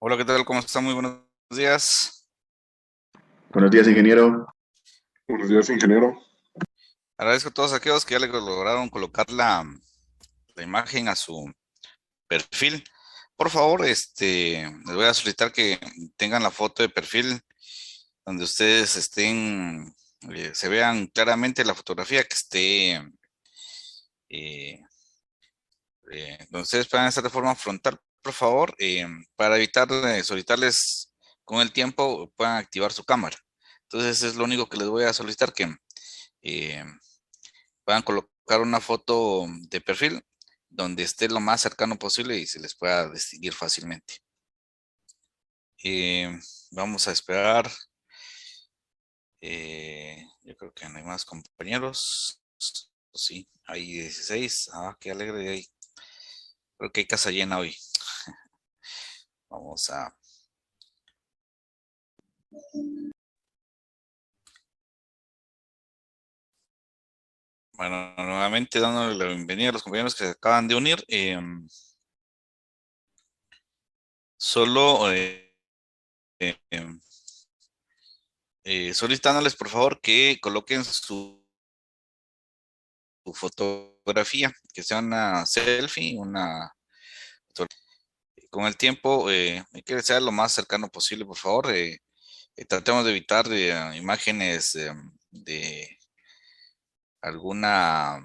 Hola, ¿qué tal? ¿Cómo están? Muy buenos días. Buenos días, ingeniero. Buenos días, ingeniero. Agradezco a todos aquellos que ya le lograron colocar la imagen a su perfil. Por favor, les voy a solicitar que tengan la foto de perfil donde ustedes se vean claramente la fotografía que esté, eh, donde ustedes puedan estar de forma frontal, por favor, para evitar solicitarles con el tiempo, puedan activar su cámara. Entonces, es lo único que les voy a solicitar que eh, puedan colocar una foto de perfil donde esté lo más cercano posible y se les pueda distinguir fácilmente. Eh, Vamos a esperar. Yo creo que no hay más compañeros. Sí, hay 16. Ah, qué alegre. Creo que hay casa llena hoy. Vamos a. Bueno, nuevamente dándole la bienvenida a los compañeros que se acaban de unir. Solo eh, em, solicitándoles por favor que coloquen su fotografía, que sea una selfie, con el tiempo, hay que sea lo más cercano posible, por favor. Tratemos de evitar imágenes de alguna,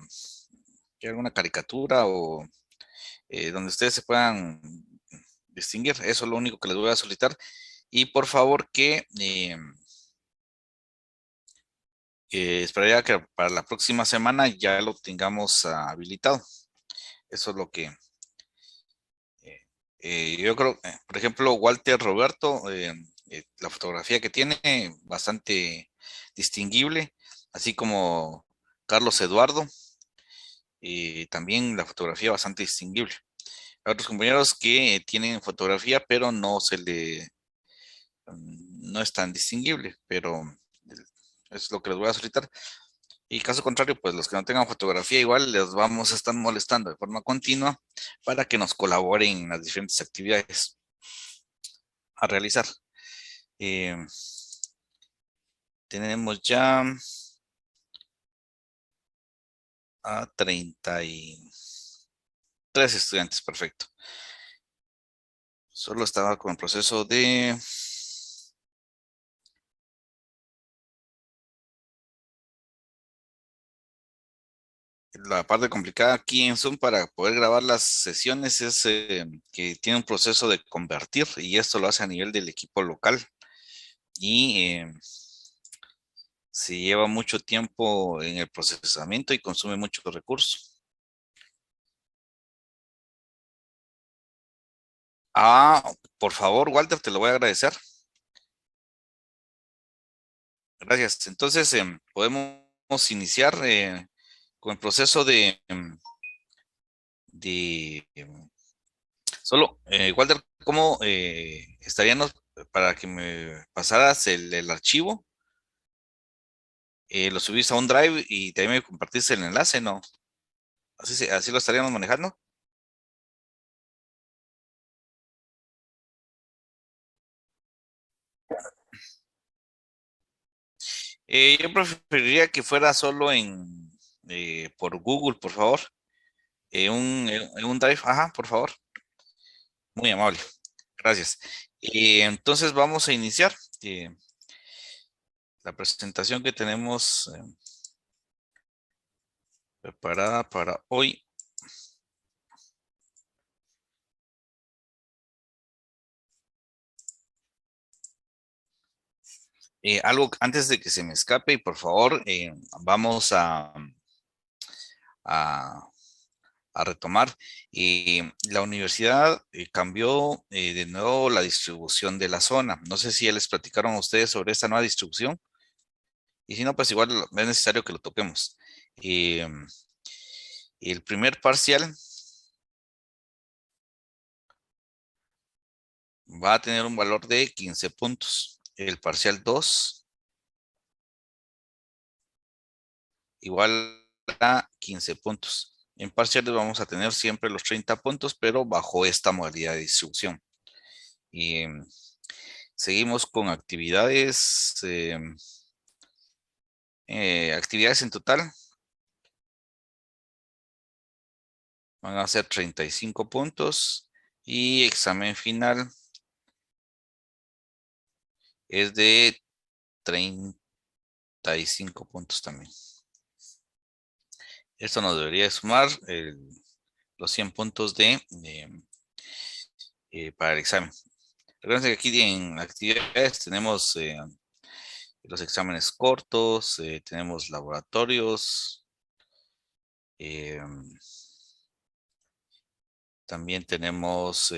alguna caricatura o donde ustedes se puedan distinguir. Eso es lo único que les voy a solicitar. Y por favor esperaría que para la próxima semana ya lo tengamos habilitado. Eso es lo que yo creo, por ejemplo, Walter Roberto, la fotografía que tiene, bastante distinguible, así como Carlos Eduardo, también la fotografía bastante distinguible. Hay otros compañeros que tienen fotografía, pero no es tan distinguible, pero es lo que les voy a solicitar. Y caso contrario, pues los que no tengan fotografía, igual les vamos a estar molestando de forma continua para que nos colaboren en las diferentes actividades a realizar. Eh, Tenemos ya a 33 estudiantes, perfecto. Solo estaba con el proceso de la parte complicada aquí en Zoom para poder grabar las sesiones es que tiene un proceso de convertir y esto lo hace a nivel del equipo local y se lleva mucho tiempo en el procesamiento y consume muchos recursos. Ah, por favor, Walter, te lo voy a agradecer. Gracias. Entonces, podemos iniciar con el proceso de solo, Walter, ¿cómo estaríamos para que me pasaras el archivo? Lo subís a un drive y también me compartís el enlace, ¿no? Así, así lo estaríamos manejando. Yo preferiría que fuera solo por Google, por favor. En un drive, ajá, por favor. Muy amable. Gracias. Entonces vamos a iniciar eh, la presentación que tenemos preparada para hoy. Algo antes de que se me escape, y por favor, vamos a- a retomar. La universidad cambió de nuevo la distribución de la zona. No sé si ya les platicaron a ustedes sobre esta nueva distribución, y si no, pues igual es necesario que lo toquemos. Eh, el primer parcial va a tener un valor de 15 puntos. El parcial 2 igual a 15 puntos. En parciales vamos a tener siempre los 30 puntos, pero bajo esta modalidad de distribución. Y seguimos con actividades. Actividades en total van a ser 35 puntos y examen final es de 35 puntos también. Esto nos debería sumar los 100 puntos para el examen. Recuerden que aquí en actividades tenemos los exámenes cortos, tenemos laboratorios, también tenemos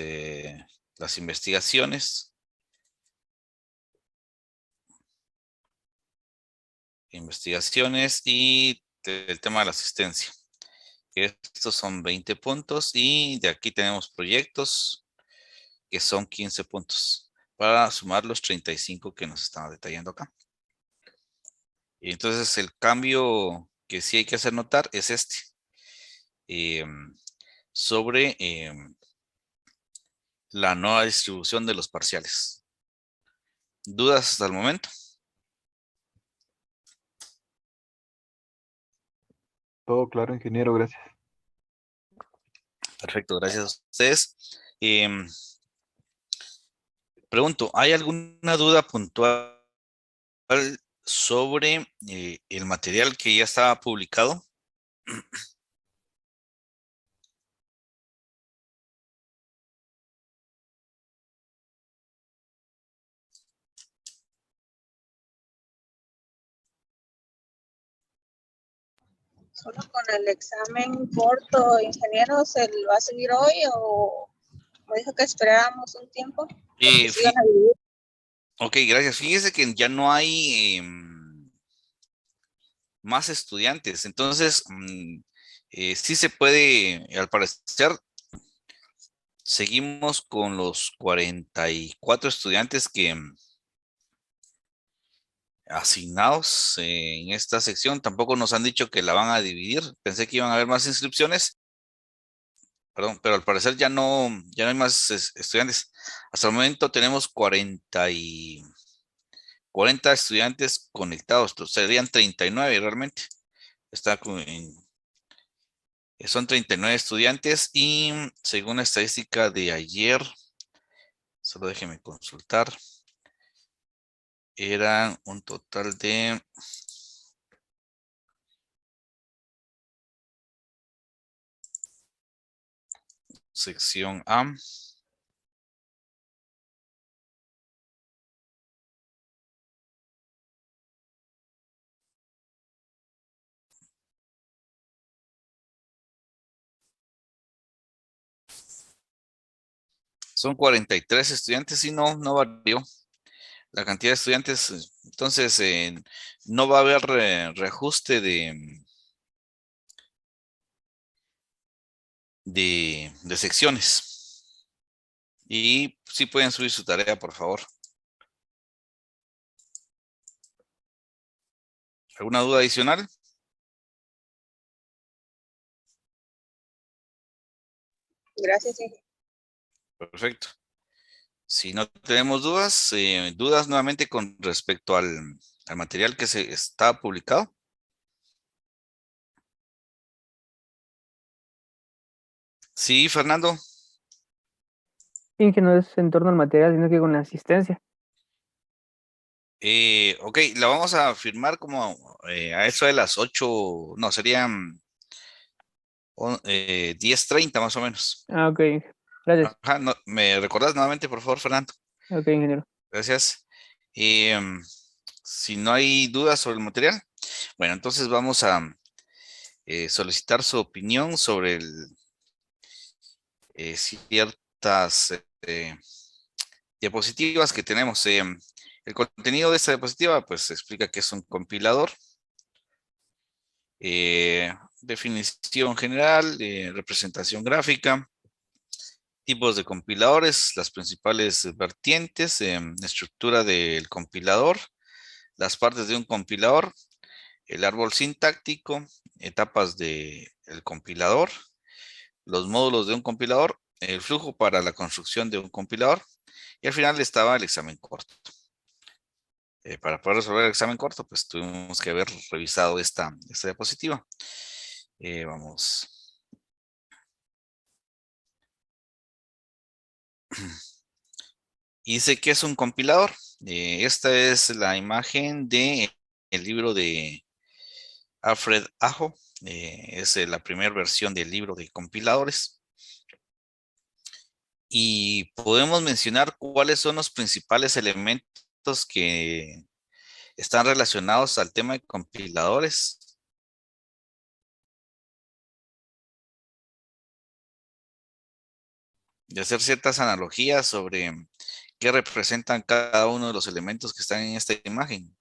las investigaciones. Y el tema de la asistencia. Estos son 20 puntos y de aquí tenemos proyectos que son 15 puntos para sumar los 35 que nos están detallando acá. Y entonces el cambio que sí hay que hacer notar es este. Sobre la nueva distribución de los parciales. ¿Dudas hasta el momento? Todo claro, ingeniero, gracias. Perfecto, gracias a ustedes. Pregunto, ¿hay alguna duda puntual sobre el material que ya estaba publicado? Solo con el examen corto, ingeniero, ¿se lo va a seguir hoy o me dijo que esperáramos un tiempo? Ok, gracias. Fíjese que ya no hay más estudiantes, entonces sí se puede, al parecer, seguimos con los 44 estudiantes que asignados en esta sección. Tampoco nos han dicho que la van a dividir. Pensé que iban a haber más inscripciones. Perdón, pero al parecer ya no hay más estudiantes. Hasta el momento tenemos 40 estudiantes conectados. Entonces serían 39 realmente. Son 39 estudiantes y según la estadística de ayer, solo déjenme consultar, eran un total de sección A. Son 43 estudiantes y no varió la cantidad de estudiantes. Entonces, no va a haber reajuste de secciones. Y sí pueden subir su tarea, por favor. ¿Alguna duda adicional? Gracias, ingeniero. Perfecto. Si no tenemos dudas, dudas nuevamente con respecto al material que se está publicado. Sí, Fernando. Sí, que no es en torno al material, sino que con la asistencia. Ok, la vamos a firmar como a eso de las 8, no, serían 10:30 más o menos. Ah, ok. Gracias. Ajá, ¿me recordás nuevamente, por favor, Fernando? Ok, ingeniero. Gracias. Si no hay dudas sobre el material, bueno, entonces vamos a solicitar su opinión sobre ciertas diapositivas que tenemos. El contenido de esta diapositiva, pues, explica que es un compilador. Definición general, representación gráfica, tipos de compiladores, las principales vertientes, estructura del compilador, las partes de un compilador, el árbol sintáctico, etapas del compilador, los módulos de un compilador, el flujo para la construcción de un compilador Y al final estaba el examen corto. Para poder resolver el examen corto, pues tuvimos que haber revisado esta diapositiva. Vamos. Y dice que es un compilador. Esta es la imagen de el libro de Alfred Ajo. Es la primera versión del libro de compiladores. Y podemos mencionar cuáles son los principales elementos que están relacionados al tema de compiladores. De hacer ciertas analogías sobre qué representan cada uno de los elementos que están en esta imagen.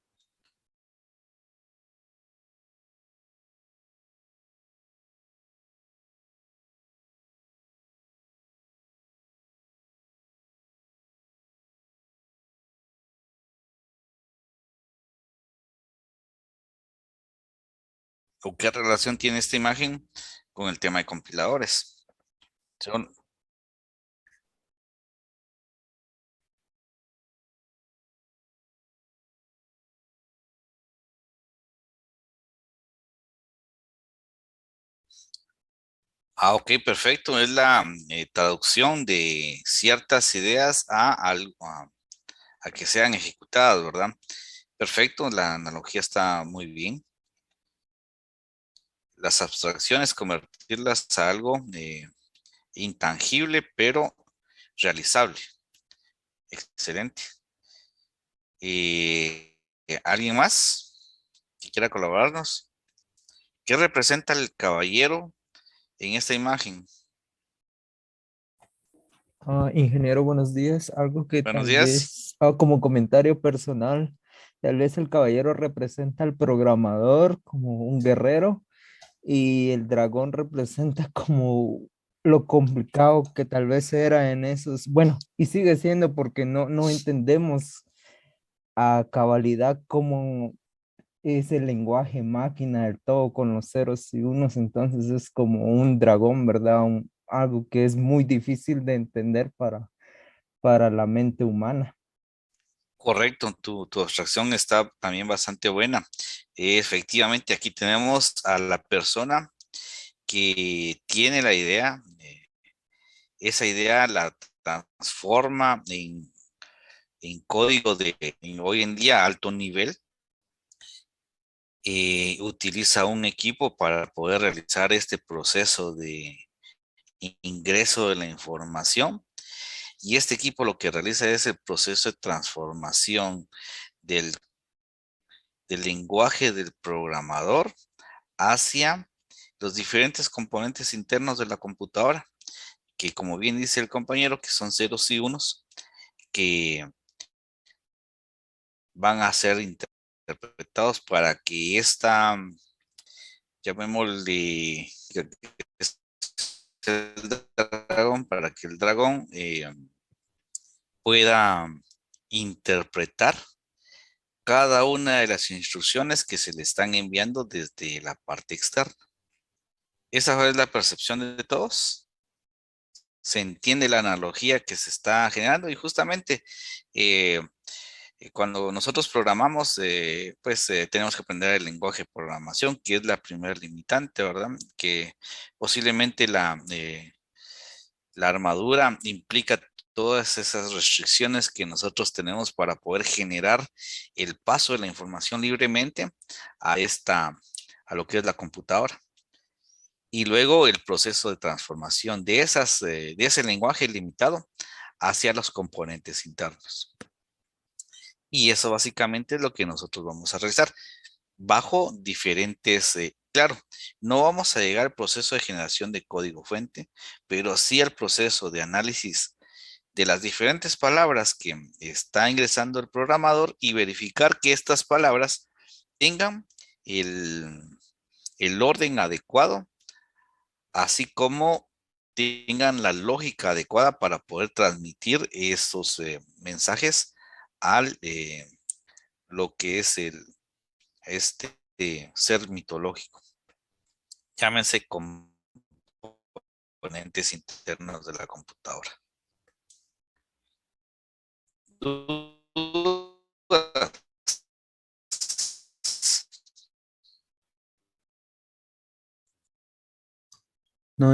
¿O qué relación tiene esta imagen con el tema de compiladores? Son, ok, perfecto. Es la traducción de ciertas ideas a algo, a que sean ejecutadas, ¿verdad? Perfecto, la analogía está muy bien. Las abstracciones, convertirlas a algo intangible, pero realizable. Excelente. ¿Alguien más que quiera colaborarnos? ¿Qué representa el caballero en esta imagen? Ingeniero, buenos días. Algo que Buenos tal días. vez, como comentario personal, tal vez el caballero representa al programador como un guerrero y el dragón representa como lo complicado que tal vez era en esos, bueno, y sigue siendo porque no entendemos a cabalidad cómo es el lenguaje máquina del todo con los ceros y unos, entonces es como un dragón, ¿verdad? Algo que es muy difícil de entender para la mente humana. Correcto, tu abstracción está también bastante buena. Efectivamente, aquí tenemos a la persona que tiene la idea, esa idea la transforma en código de hoy en día alto nivel. Utiliza un equipo para poder realizar este proceso de ingreso de la información. Y este equipo lo que realiza es el proceso de transformación del lenguaje del programador hacia los diferentes componentes internos de la computadora, que como bien dice el compañero, que son ceros y unos, que van a ser interpretados para que esta, llamémosle, el dragón, para que el dragón pueda interpretar cada una de las instrucciones que se le están enviando desde la parte externa. Esa es la percepción de todos. Se entiende la analogía que se está generando y justamente eh, cuando nosotros programamos, pues tenemos que aprender el lenguaje de programación, que es la primera limitante, ¿verdad? Que posiblemente la armadura implica todas esas restricciones que nosotros tenemos para poder generar el paso de la información libremente a lo que es la computadora. Y luego el proceso de transformación de ese lenguaje limitado hacia los componentes internos. Y eso básicamente es lo que nosotros vamos a realizar bajo diferentes, claro, no vamos a llegar al proceso de generación de código fuente, pero sí al proceso de análisis de las diferentes palabras que está ingresando el programador y verificar que estas palabras tengan el orden adecuado, así como tengan la lógica adecuada para poder transmitir esos mensajes al lo que es este ser mitológico. Llámense componentes internos de la computadora. No,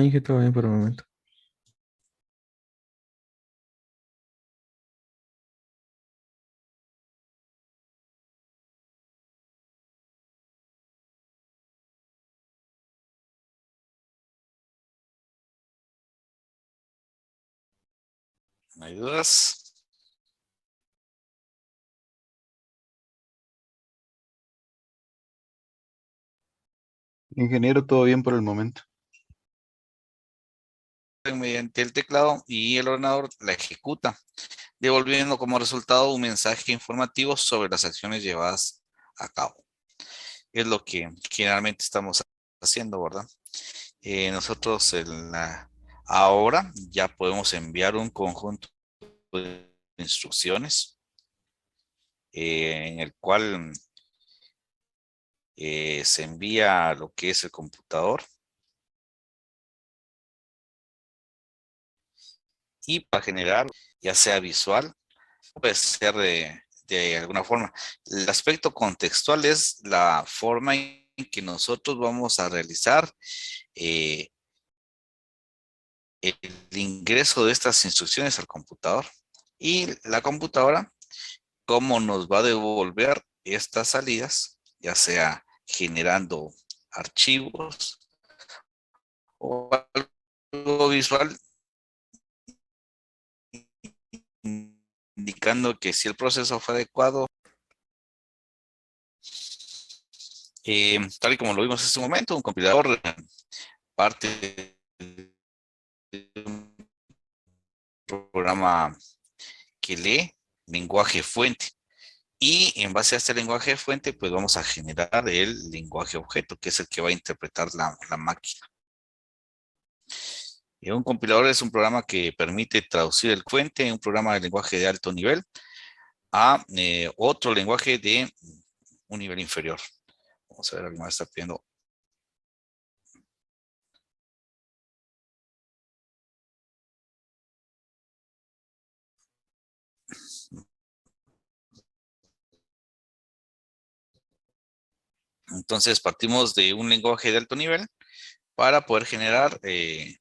Inge, todo bien por el momento. ¿No hay dudas? Ingeniero, todo bien por el momento. Mediante el teclado y el ordenador la ejecuta, devolviendo como resultado un mensaje informativo sobre las acciones llevadas a cabo. Es lo que generalmente estamos haciendo, ¿verdad? Nosotros ahora ya podemos enviar un conjunto de instrucciones en el cual se envía a lo que es el computador y para generar, ya sea visual, puede ser de alguna forma. El aspecto contextual es la forma en que nosotros vamos a realizar eh, el ingreso de estas instrucciones al computador. Y la computadora, cómo nos va a devolver estas salidas, ya sea generando archivos o algo visual, indicando que si el proceso fue adecuado, tal y como lo vimos en este momento, un compilador parte de un programa que lee lenguaje fuente. Y en base a este lenguaje fuente, pues vamos a generar el lenguaje objeto, que es el que va a interpretar la máquina. Un compilador es un programa que permite traducir el fuente, un programa de lenguaje de alto nivel, a otro lenguaje de un nivel inferior. Vamos a ver, alguien más está pidiendo. Entonces partimos de un lenguaje de alto nivel para poder generar eh,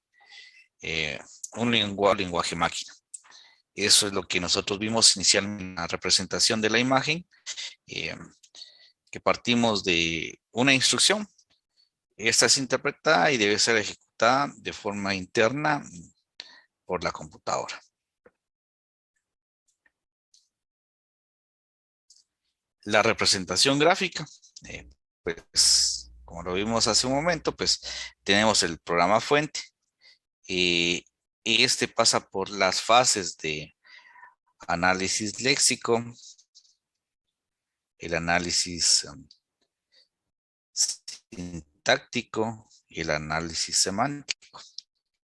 un lenguaje máquina. Eso es lo que nosotros vimos inicialmente en la representación de la imagen, eh, que partimos de una instrucción. Esta es interpretada y debe ser ejecutada de forma interna por la computadora. La representación gráfica, pues como lo vimos hace un momento, pues tenemos el programa fuente. Y este pasa por las fases de análisis léxico, el análisis sintáctico y el análisis semántico,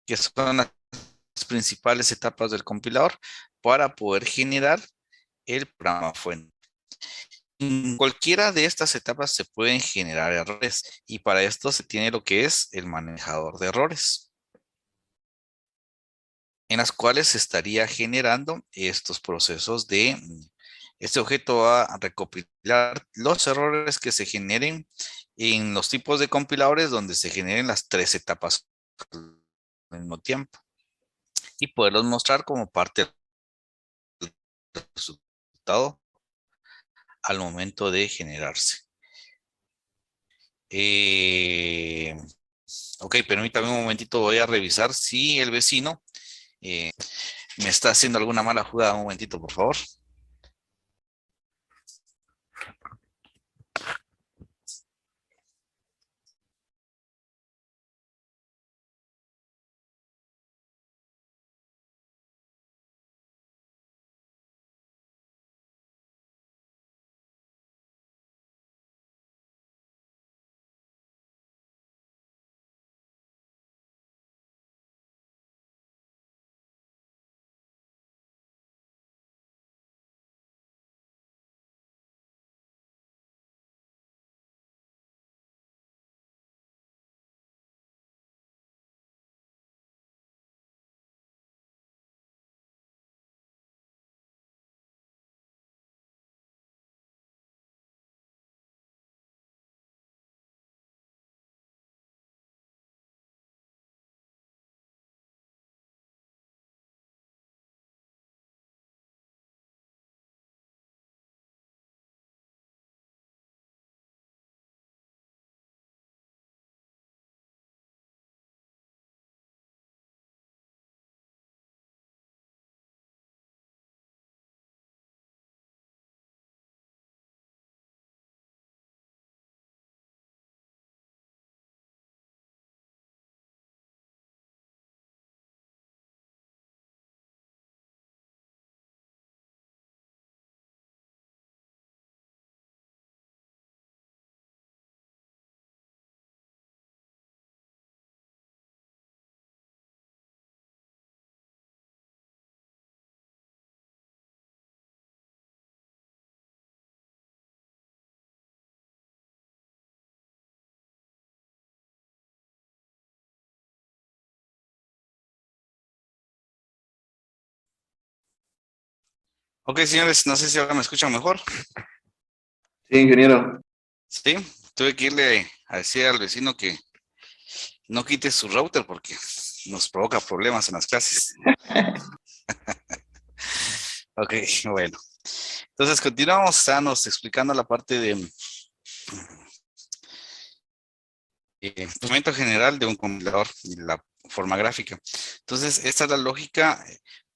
que son las principales etapas del compilador para poder generar el programa fuente. En cualquiera de estas etapas se pueden generar errores y para esto se tiene lo que es el manejador de errores, en las cuales se estaría generando estos procesos de este objeto va a recopilar los errores que se generen en los tipos de compiladores donde se generen las tres etapas al mismo tiempo y poderlos mostrar como parte del resultado al momento de generarse. Eh, ok, permítame un momentito, voy a revisar si el vecino eh, me está haciendo alguna mala jugada. Un momentito, por favor. Ok, señores, no sé si ahora me escuchan mejor. Sí, ingeniero. Sí, tuve que irle a decir al vecino que no quite su router porque nos provoca problemas en las clases. Ok, bueno. Entonces continuamos, estábamos explicando la parte de funcionamiento general de un compilador y la forma gráfica. Entonces, esta es la lógica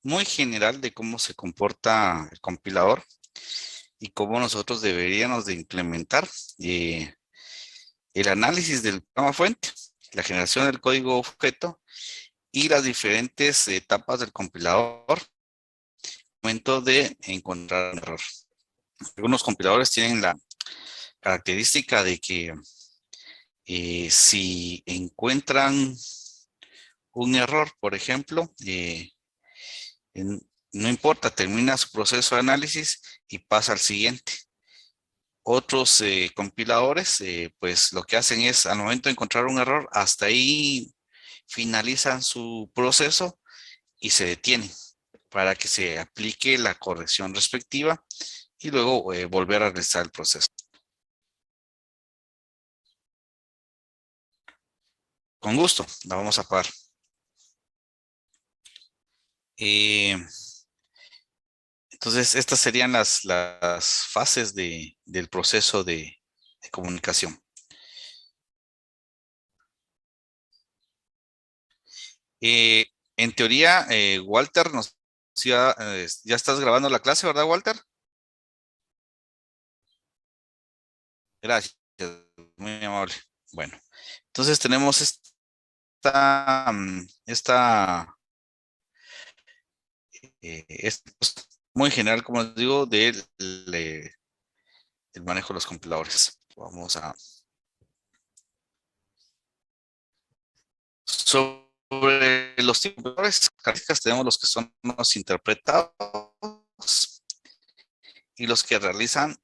muy general de cómo se comporta el compilador y cómo nosotros deberíamos de implementar el análisis del programa fuente, la generación del código objeto y las diferentes etapas del compilador al momento de encontrar un error. Algunos compiladores tienen la característica de que si encuentran un error, por ejemplo, no importa, termina su proceso de análisis y pasa al siguiente. Otros compiladores, pues lo que hacen es, al momento de encontrar un error, hasta ahí finalizan su proceso y se detienen para que se aplique la corrección respectiva y luego volver a realizar el proceso. Con gusto, la vamos a parar. Entonces, estas serían las fases del proceso de comunicación. En teoría, Walter, ya estás grabando la clase, ¿verdad, Walter? Gracias, muy amable. Bueno, entonces tenemos esto es muy general, como les digo, del manejo de los compiladores. Vamos a... Sobre los tipos de compiladores, características tenemos los que son los interpretados y los que realizan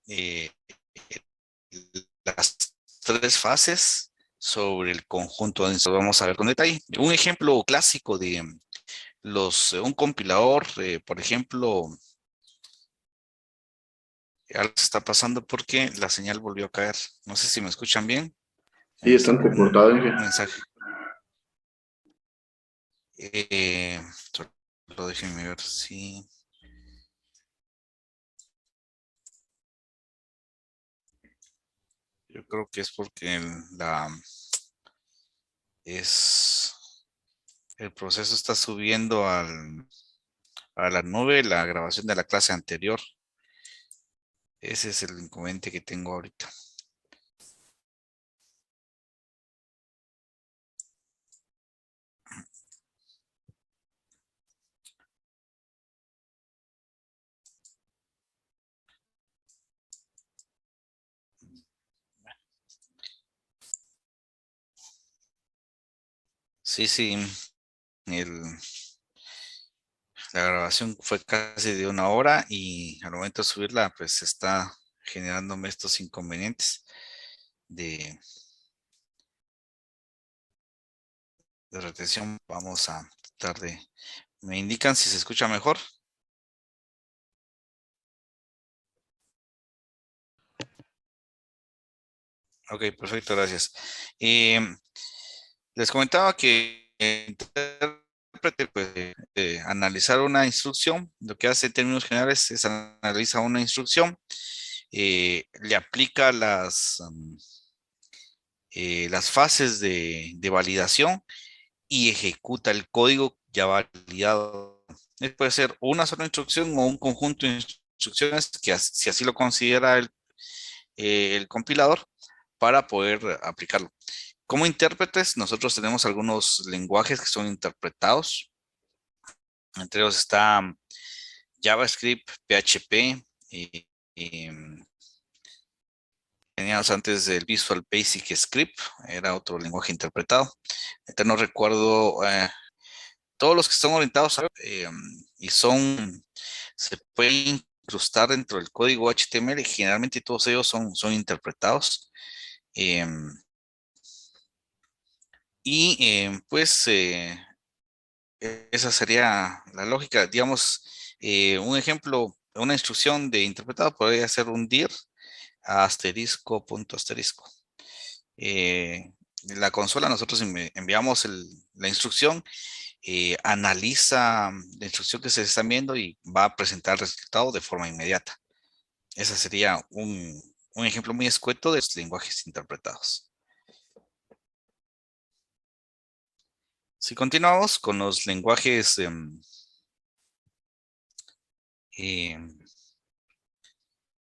las tres fases sobre el conjunto. Eso vamos a ver con detalle. Un ejemplo clásico de un compilador, por ejemplo, algo se está pasando porque la señal volvió a caer. No sé si me escuchan bien. Sí, está entrecortado, Un ingeniero. mensaje. Solo déjenme ver si... Yo creo que es porque el proceso está subiendo a la nube la grabación de la clase anterior. Ese es el inconveniente que tengo ahorita. Sí, sí. La grabación fue casi de 1 hora y al momento de subirla, pues está generándome estos inconvenientes de retención. Vamos a tratar de... ¿Me indican si se escucha mejor? Ok, perfecto, gracias. Les comentaba que el intérprete, pues, analizar una instrucción, lo que hace en términos generales es analiza una instrucción, le aplica las fases de validación y ejecuta el código ya validado. Puede ser una sola instrucción o un conjunto de instrucciones que si así lo considera el compilador para poder aplicarlo. Como intérpretes, nosotros tenemos algunos lenguajes que son interpretados. Entre ellos está JavaScript, PHP, y teníamos antes el Visual Basic Script, era otro lenguaje interpretado. Ahorita no recuerdo todos los que están orientados y se pueden incrustar dentro del código HTML y generalmente todos ellos son interpretados. Pues esa sería la lógica. Digamos, un ejemplo una instrucción de interpretado podría ser un dir asterisco punto asterisco. En la consola nosotros enviamos la instrucción, analiza la instrucción que se está viendo y va a presentar el resultado de forma inmediata. Ese sería un ejemplo muy escueto de los lenguajes interpretados. Si continuamos con los lenguajes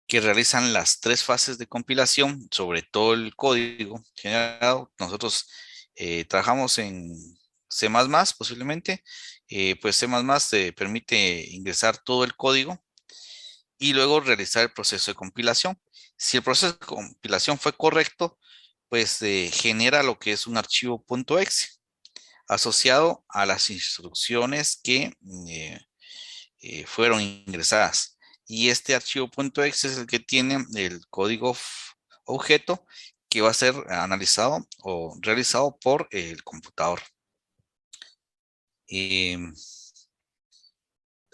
que realizan las 3 fases de compilación sobre todo el código generado, nosotros trabajamos en C++, posiblemente, pues C++ te permite ingresar todo el código y luego realizar el proceso de compilación. Si el proceso de compilación fue correcto, pues genera lo que es un archivo .exe asociado a las instrucciones que fueron ingresadas. Y este archivo .exe es el que tiene el código objeto que va a ser analizado o realizado por el computador.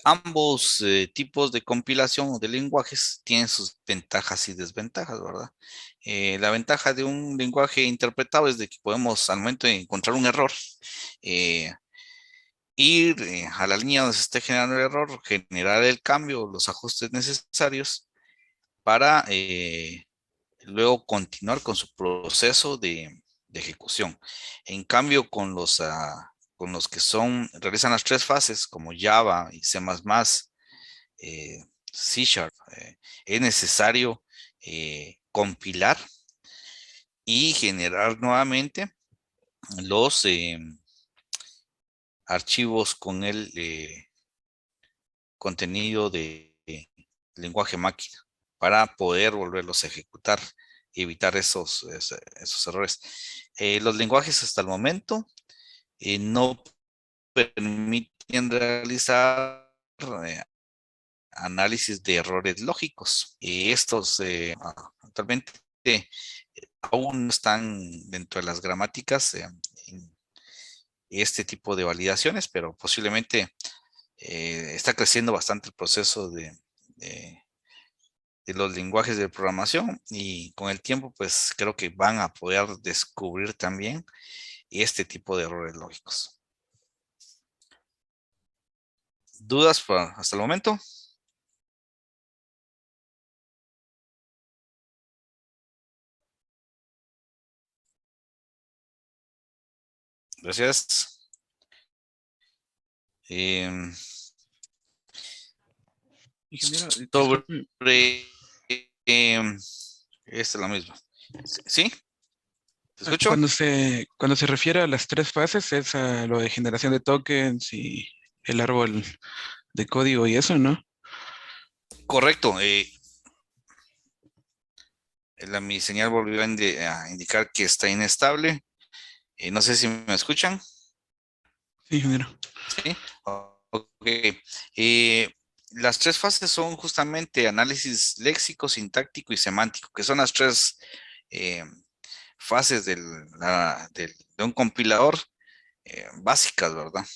Ambos tipos de compilación o de lenguajes tienen sus ventajas y desventajas, ¿verdad? La ventaja de un lenguaje interpretado es de que podemos, al momento de encontrar un error, ir a la línea donde se esté generando el error, generar el cambio, los ajustes necesarios para luego continuar con su proceso de ejecución. En cambio, con los que realizan las 3 fases, como Java y C++, C#, es necesario compilar y generar nuevamente los archivos con el contenido de lenguaje máquina para poder volverlos a ejecutar y evitar esos errores. Los lenguajes hasta el momento no permiten realizar análisis de errores lógicos. Estos actualmente aún no están dentro de las gramáticas en este tipo de validaciones, pero posiblemente está creciendo bastante el proceso de los lenguajes de programación y con el tiempo pues creo que van a poder descubrir también este tipo de errores lógicos. ¿Dudas hasta el momento? Gracias. Ingeniero, Sobre disculpe, esta es la misma. ¿Sí? ¿Te escucho? cuando se refiere a las 3 fases, es a lo de generación de tokens y el árbol de código y eso, ¿no? Correcto. Mi señal volvió a indicar que está inestable. No sé si me escuchan. Sí, ingeniero. Sí. Ok. Las 3 fases son justamente análisis léxico, sintáctico y semántico, que son las 3 fases de un compilador básicas, ¿verdad?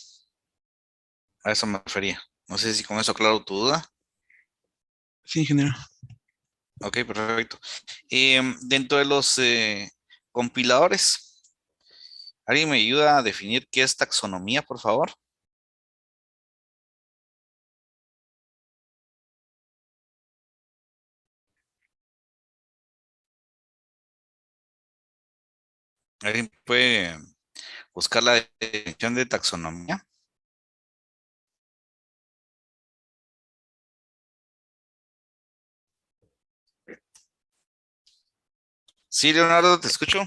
A eso me refería. No sé si con eso aclaro tu duda. Sí, ingeniero. Ok, perfecto. Dentro de los compiladores, ¿alguien me ayuda a definir qué es taxonomía, por favor? ¿Alguien puede buscar la definición de taxonomía? Sí, Leonardo, te escucho.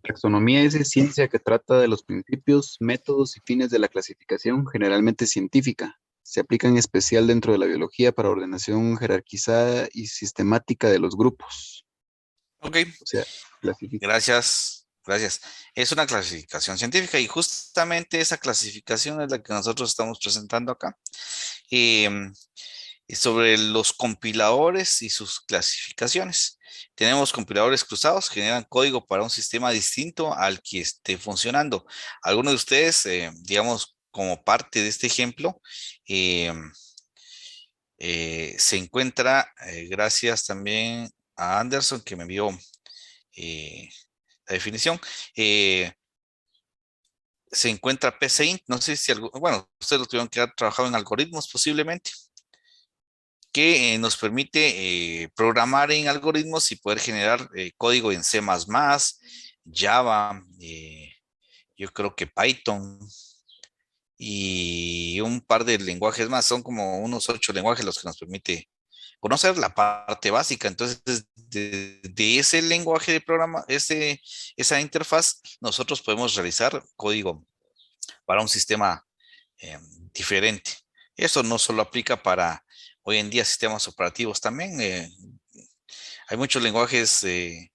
Taxonomía es ciencia que trata de los principios, métodos y fines de la clasificación, generalmente científica. Se aplica en especial dentro de la biología para ordenación jerarquizada y sistemática de los grupos. Ok. O sea, Gracias. Es una clasificación científica y justamente esa clasificación es la que nosotros estamos presentando acá. Sobre los compiladores y sus clasificaciones. Tenemos compiladores cruzados, generan código para un sistema distinto al que esté funcionando. Algunos de ustedes, digamos, como parte de este ejemplo, Se encuentra, gracias también a Anderson que me envió la definición. Se encuentra PCInt, no sé si bueno, ustedes lo tuvieron que haber trabajado en algoritmos posiblemente, que nos permite programar en algoritmos y poder generar código en C++, Java, yo creo que Python y un par de lenguajes más. Son como unos 8 lenguajes los que nos permite conocer la parte básica. Entonces, de ese lenguaje de programa, esa interfaz, nosotros podemos realizar código para un sistema diferente. Eso no solo aplica para hoy en día sistemas operativos, también hay muchos lenguajes de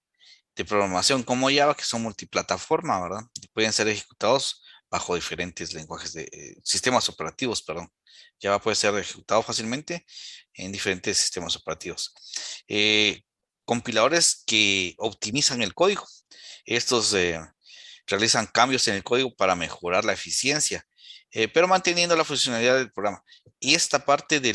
programación como Java que son multiplataforma, ¿verdad? Y pueden ser ejecutados bajo diferentes lenguajes de sistemas operativos, perdón. Java puede ser ejecutado fácilmente en diferentes sistemas operativos. Compiladores que optimizan el código. Estos realizan cambios en el código para mejorar la eficiencia, pero manteniendo la funcionalidad del programa. Y esta parte de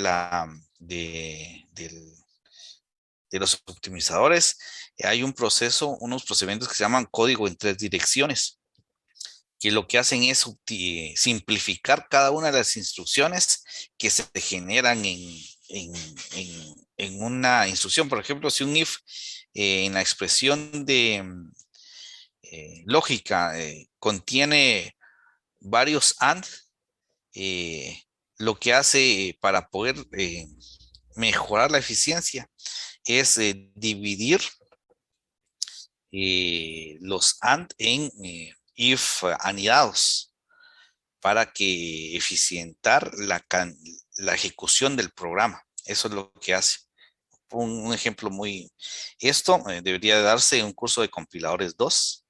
los optimizadores, hay unos procedimientos que se llaman código en 3 direcciones, que lo que hacen es simplificar cada una de las instrucciones que se generan en una instrucción. Por ejemplo, si un if en la expresión de lógica contiene varios AND, lo que hace para poder mejorar la eficiencia es dividir los AND en if anidados para que eficientar la ejecución del programa. Eso es lo que hace. Un ejemplo muy... Esto debería darse en un curso de compiladores 2.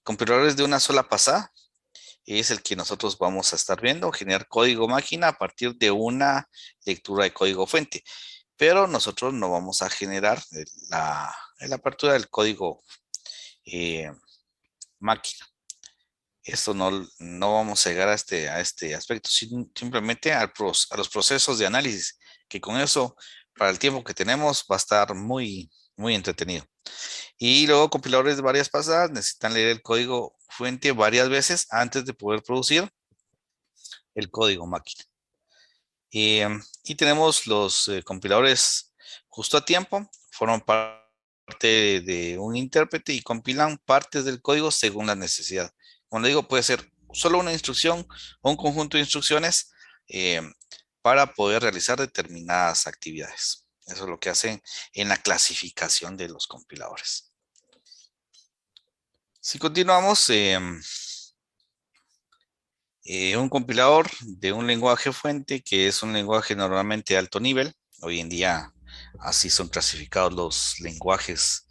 Compiladores de una sola pasada es el que nosotros vamos a estar viendo, generar código máquina a partir de una lectura de código fuente. Pero nosotros no vamos a generar la apertura del código máquina. Esto no vamos a llegar a este aspecto, simplemente a los procesos de análisis, que con eso, para el tiempo que tenemos, va a estar muy, muy entretenido. Y luego compiladores de varias pasadas necesitan leer el código fuente varias veces antes de poder producir el código máquina. Y tenemos los compiladores justo a tiempo, forman parte de un intérprete y compilan partes del código según la necesidad. Como le digo, puede ser solo una instrucción o un conjunto de instrucciones para poder realizar determinadas actividades. Eso es lo que hacen en la clasificación de los compiladores. Si continuamos, un compilador de un lenguaje fuente, que es un lenguaje normalmente de alto nivel. Hoy en día así son clasificados los lenguajes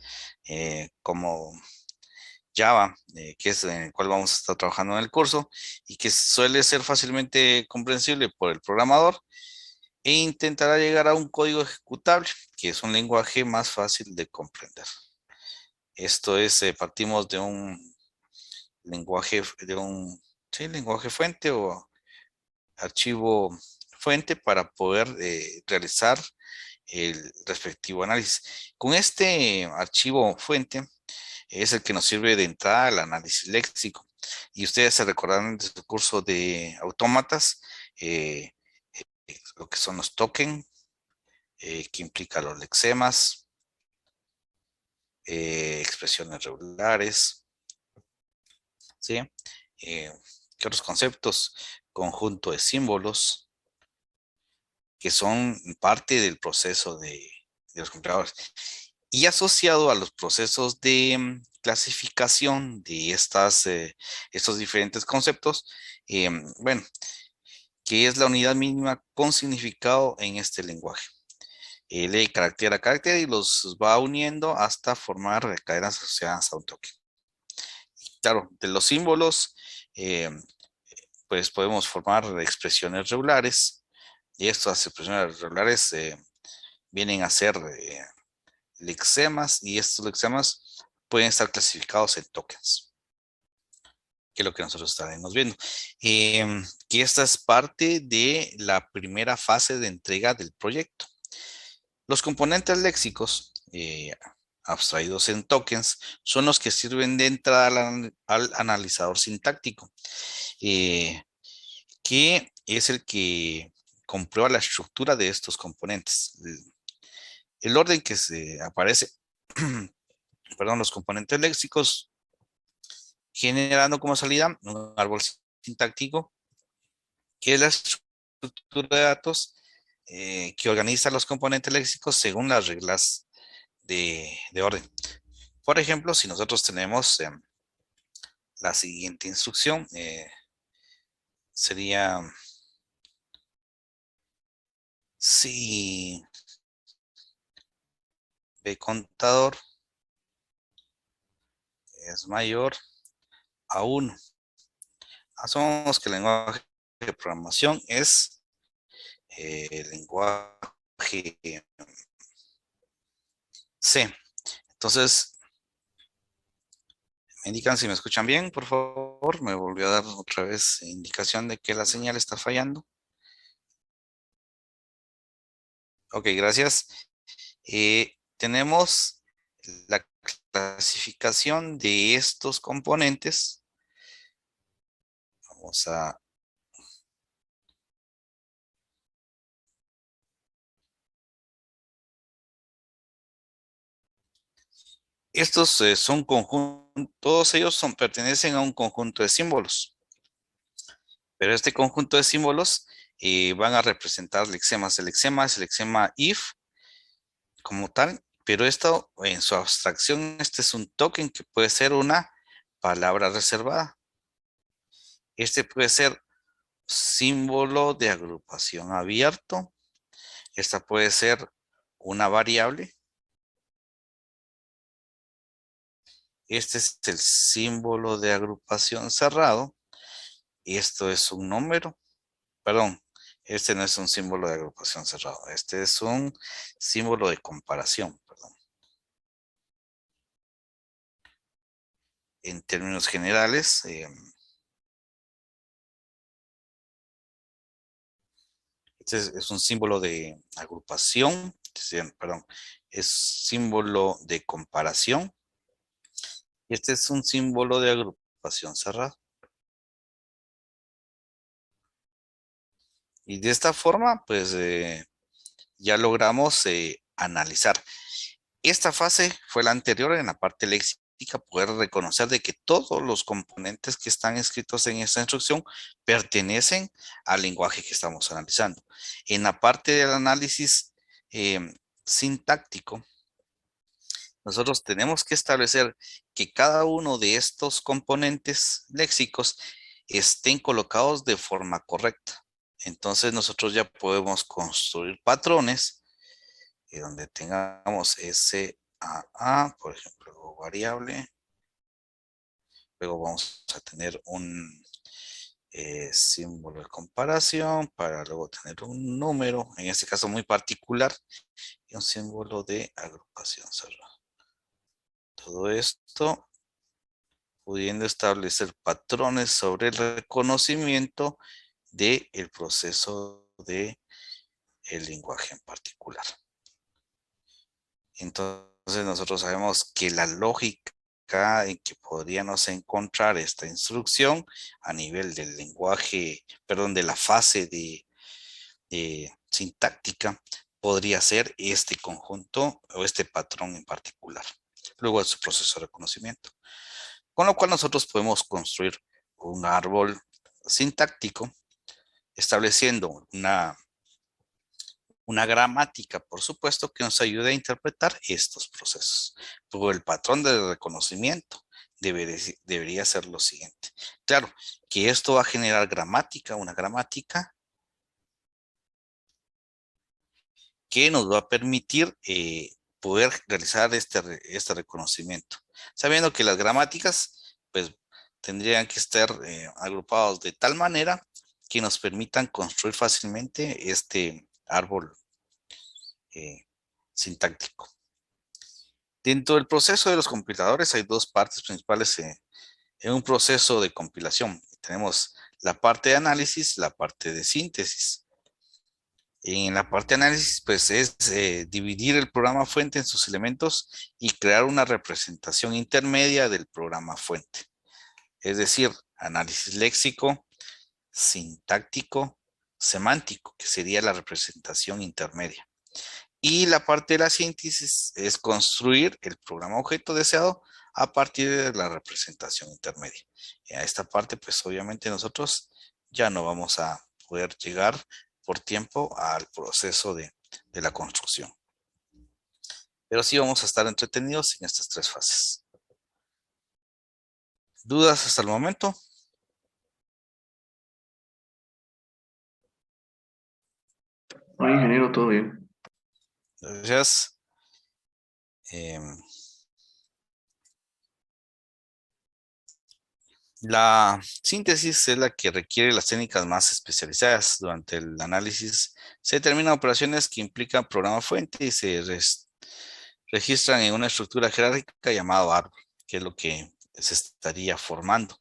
como Java, que es en el cual vamos a estar trabajando en el curso, y que suele ser fácilmente comprensible por el programador, e intentará llegar a un código ejecutable, que es un lenguaje más fácil de comprender. Esto es, partimos de un lenguaje, lenguaje fuente o archivo fuente para poder realizar el respectivo análisis. Con este archivo fuente es el que nos sirve de entrada al análisis léxico. Y ustedes se recordarán de su curso de autómatas, lo que son los tokens, que implica los lexemas, expresiones regulares, ¿sí? ¿Qué otros conceptos? Conjunto de símbolos, que son parte del proceso de los compiladores. Y asociado a los procesos de clasificación de estos diferentes conceptos, bueno, que es la unidad mínima con significado en este lenguaje. Lee carácter a carácter y los va uniendo hasta formar cadenas asociadas a un token. Claro, de los símbolos, pues podemos formar expresiones regulares, y estas expresiones regulares vienen a ser lexemas, y estos lexemas pueden estar clasificados en tokens. que es lo que nosotros estaremos viendo. Que esta es parte de la primera fase de entrega del proyecto. Los componentes léxicos abstraídos en tokens son los que sirven de entrada al analizador sintáctico, que es el que comprueba la estructura de estos componentes. El orden que se aparece, perdón, los componentes léxicos, generando como salida un árbol sintáctico, que es la estructura de datos que organiza los componentes léxicos según las reglas de orden. Por ejemplo, si nosotros tenemos la siguiente instrucción, sería si B contador es mayor a 1. Asumamos que el lenguaje de programación es el lenguaje C. Entonces, me indican si me escuchan bien, por favor. Me volvió a dar otra vez indicación de que la señal está fallando. Ok, gracias. Tenemos la clasificación de estos componentes. Vamos a... Estos son conjuntos, todos ellos pertenecen a un conjunto de símbolos. Pero este conjunto de símbolos van a representar lexemas. El lexema es el lexema if como tal, pero esto en su abstracción, este es un token que puede ser una palabra reservada. Este puede ser símbolo de agrupación abierto. Esta puede ser una variable. Este es el símbolo de agrupación cerrado. Esto es un número. Perdón, este no es un símbolo de agrupación cerrado. Este es un símbolo de comparación. Perdón. En términos generales, este es un símbolo de agrupación. Perdón, es símbolo de comparación. Y este es un símbolo de agrupación cerrada. Y de esta forma, pues ya logramos analizar. Esta fase fue la anterior en la parte léxica, poder reconocer de que todos los componentes que están escritos en esta instrucción pertenecen al lenguaje que estamos analizando. En la parte del análisis sintáctico, nosotros tenemos que establecer que cada uno de estos componentes léxicos estén colocados de forma correcta. Entonces nosotros ya podemos construir patrones donde tengamos SAA, por ejemplo, variable. Luego vamos a tener un símbolo de comparación para luego tener un número, en este caso muy particular, y un símbolo de agrupación cerrada. Todo esto pudiendo establecer patrones sobre el reconocimiento del proceso del lenguaje en particular. Entonces nosotros sabemos que la lógica en que podríamos encontrar esta instrucción a nivel del lenguaje, perdón, de la fase de sintáctica, podría ser este conjunto o este patrón en particular. Luego de su proceso de reconocimiento. Con lo cual nosotros podemos construir un árbol sintáctico estableciendo una gramática, por supuesto, que nos ayude a interpretar estos procesos. Luego el patrón de reconocimiento debería ser lo siguiente. Claro, que esto va a generar gramática, una gramática que nos va a permitir poder realizar este reconocimiento. Sabiendo que las gramáticas, pues, tendrían que estar agrupados de tal manera que nos permitan construir fácilmente este árbol sintáctico. Dentro del proceso de los compiladores hay dos partes principales en un proceso de compilación. Tenemos la parte de análisis, la parte de síntesis. En la parte de análisis, pues es dividir el programa fuente en sus elementos y crear una representación intermedia del programa fuente. Es decir, análisis léxico, sintáctico, semántico, que sería la representación intermedia. Y la parte de la síntesis es construir el programa objeto deseado a partir de la representación intermedia. Y a esta parte, pues obviamente nosotros ya no vamos a poder llegar por tiempo al proceso de la construcción. Pero sí vamos a estar entretenidos en estas tres fases. ¿Dudas hasta el momento? No, ingeniero, todo bien. Gracias. La síntesis es la que requiere las técnicas más especializadas. Durante el análisis se determinan operaciones que implican programa fuente y se registran en una estructura jerárquica llamada árbol, que es lo que se estaría formando.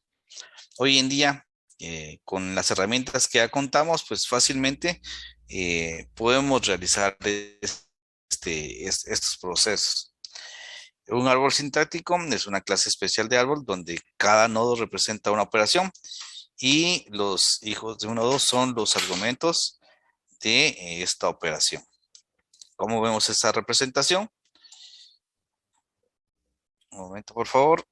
Hoy en día, con las herramientas que ya contamos, pues fácilmente podemos realizar estos procesos. Un árbol sintáctico es una clase especial de árbol donde cada nodo representa una operación y los hijos de un nodo son los argumentos de esta operación. ¿Cómo vemos esta representación? Un momento, por favor.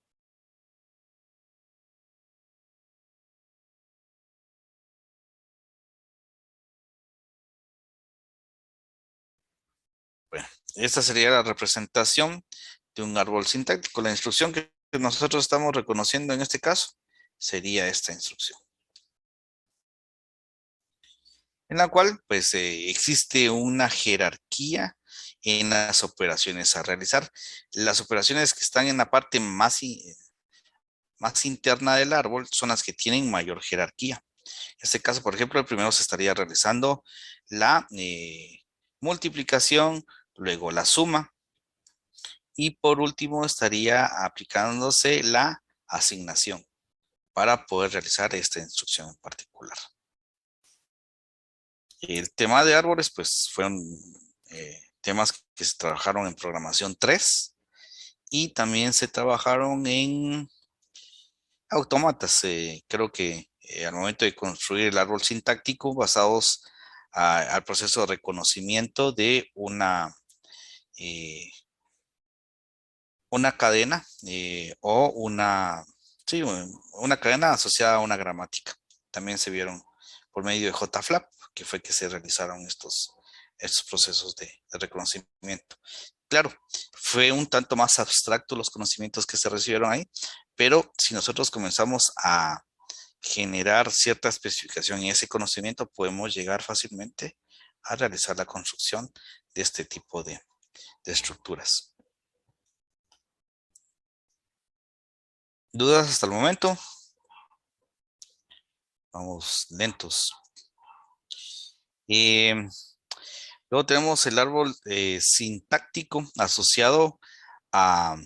Bueno, esta sería la representación de un árbol sintáctico. La instrucción que nosotros estamos reconociendo en este caso sería esta instrucción, en la cual pues existe una jerarquía en las operaciones a realizar. Las operaciones que están en la parte más interna del árbol son las que tienen mayor jerarquía. En este caso, por ejemplo, el primero se estaría realizando la multiplicación, luego la suma, y por último estaría aplicándose la asignación para poder realizar esta instrucción en particular. El tema de árboles, pues fueron temas que se trabajaron en programación 3 y también se trabajaron en autómatas. Creo que al momento de construir el árbol sintáctico basados al proceso de reconocimiento de una cadena o una cadena asociada a una gramática. También se vieron por medio de JFlap, que fue que se realizaron estos procesos de reconocimiento. Claro, fue un tanto más abstracto los conocimientos que se recibieron ahí, pero si nosotros comenzamos a generar cierta especificación en ese conocimiento, podemos llegar fácilmente a realizar la construcción de este tipo de estructuras. ¿Dudas hasta el momento? Vamos lentos. Luego tenemos el árbol sintáctico asociado al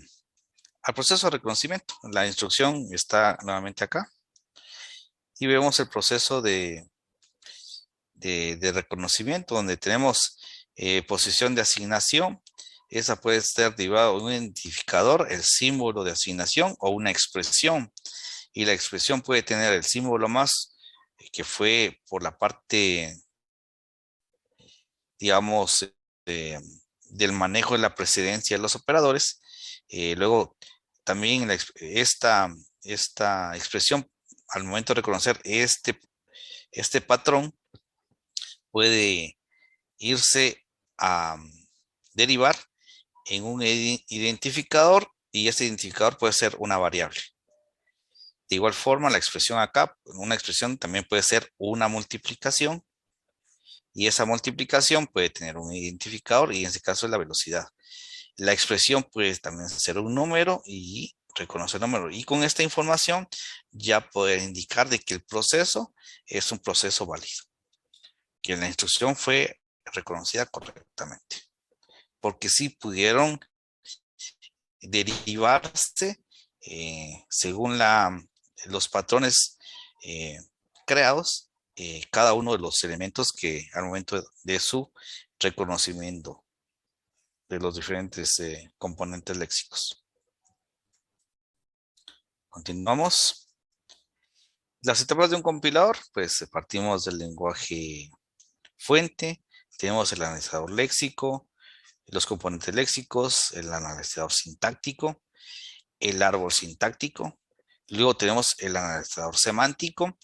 proceso de reconocimiento. La instrucción está nuevamente acá. Y vemos el proceso de reconocimiento, donde tenemos posición de asignación. Esa puede ser derivada de un identificador, el símbolo de asignación o una expresión. Y la expresión puede tener el símbolo más, que fue por la parte, digamos, del manejo de la precedencia de los operadores. Luego, también esta expresión, al momento de reconocer este patrón, puede irse a derivar en un identificador y este identificador puede ser una variable. De igual forma, la expresión acá, una expresión también puede ser una multiplicación y esa multiplicación puede tener un identificador y en este caso es la velocidad. La expresión puede también ser un número y reconocer el número. Y con esta información ya poder indicar de que el proceso es un proceso válido, que la instrucción fue reconocida correctamente. Porque sí pudieron derivarse según los patrones creados, cada uno de los elementos que al momento de su reconocimiento de los diferentes componentes léxicos. Continuamos. Las etapas de un compilador, pues partimos del lenguaje fuente, tenemos el analizador léxico, los componentes léxicos, el analizador sintáctico, el árbol sintáctico, luego tenemos el analizador semántico,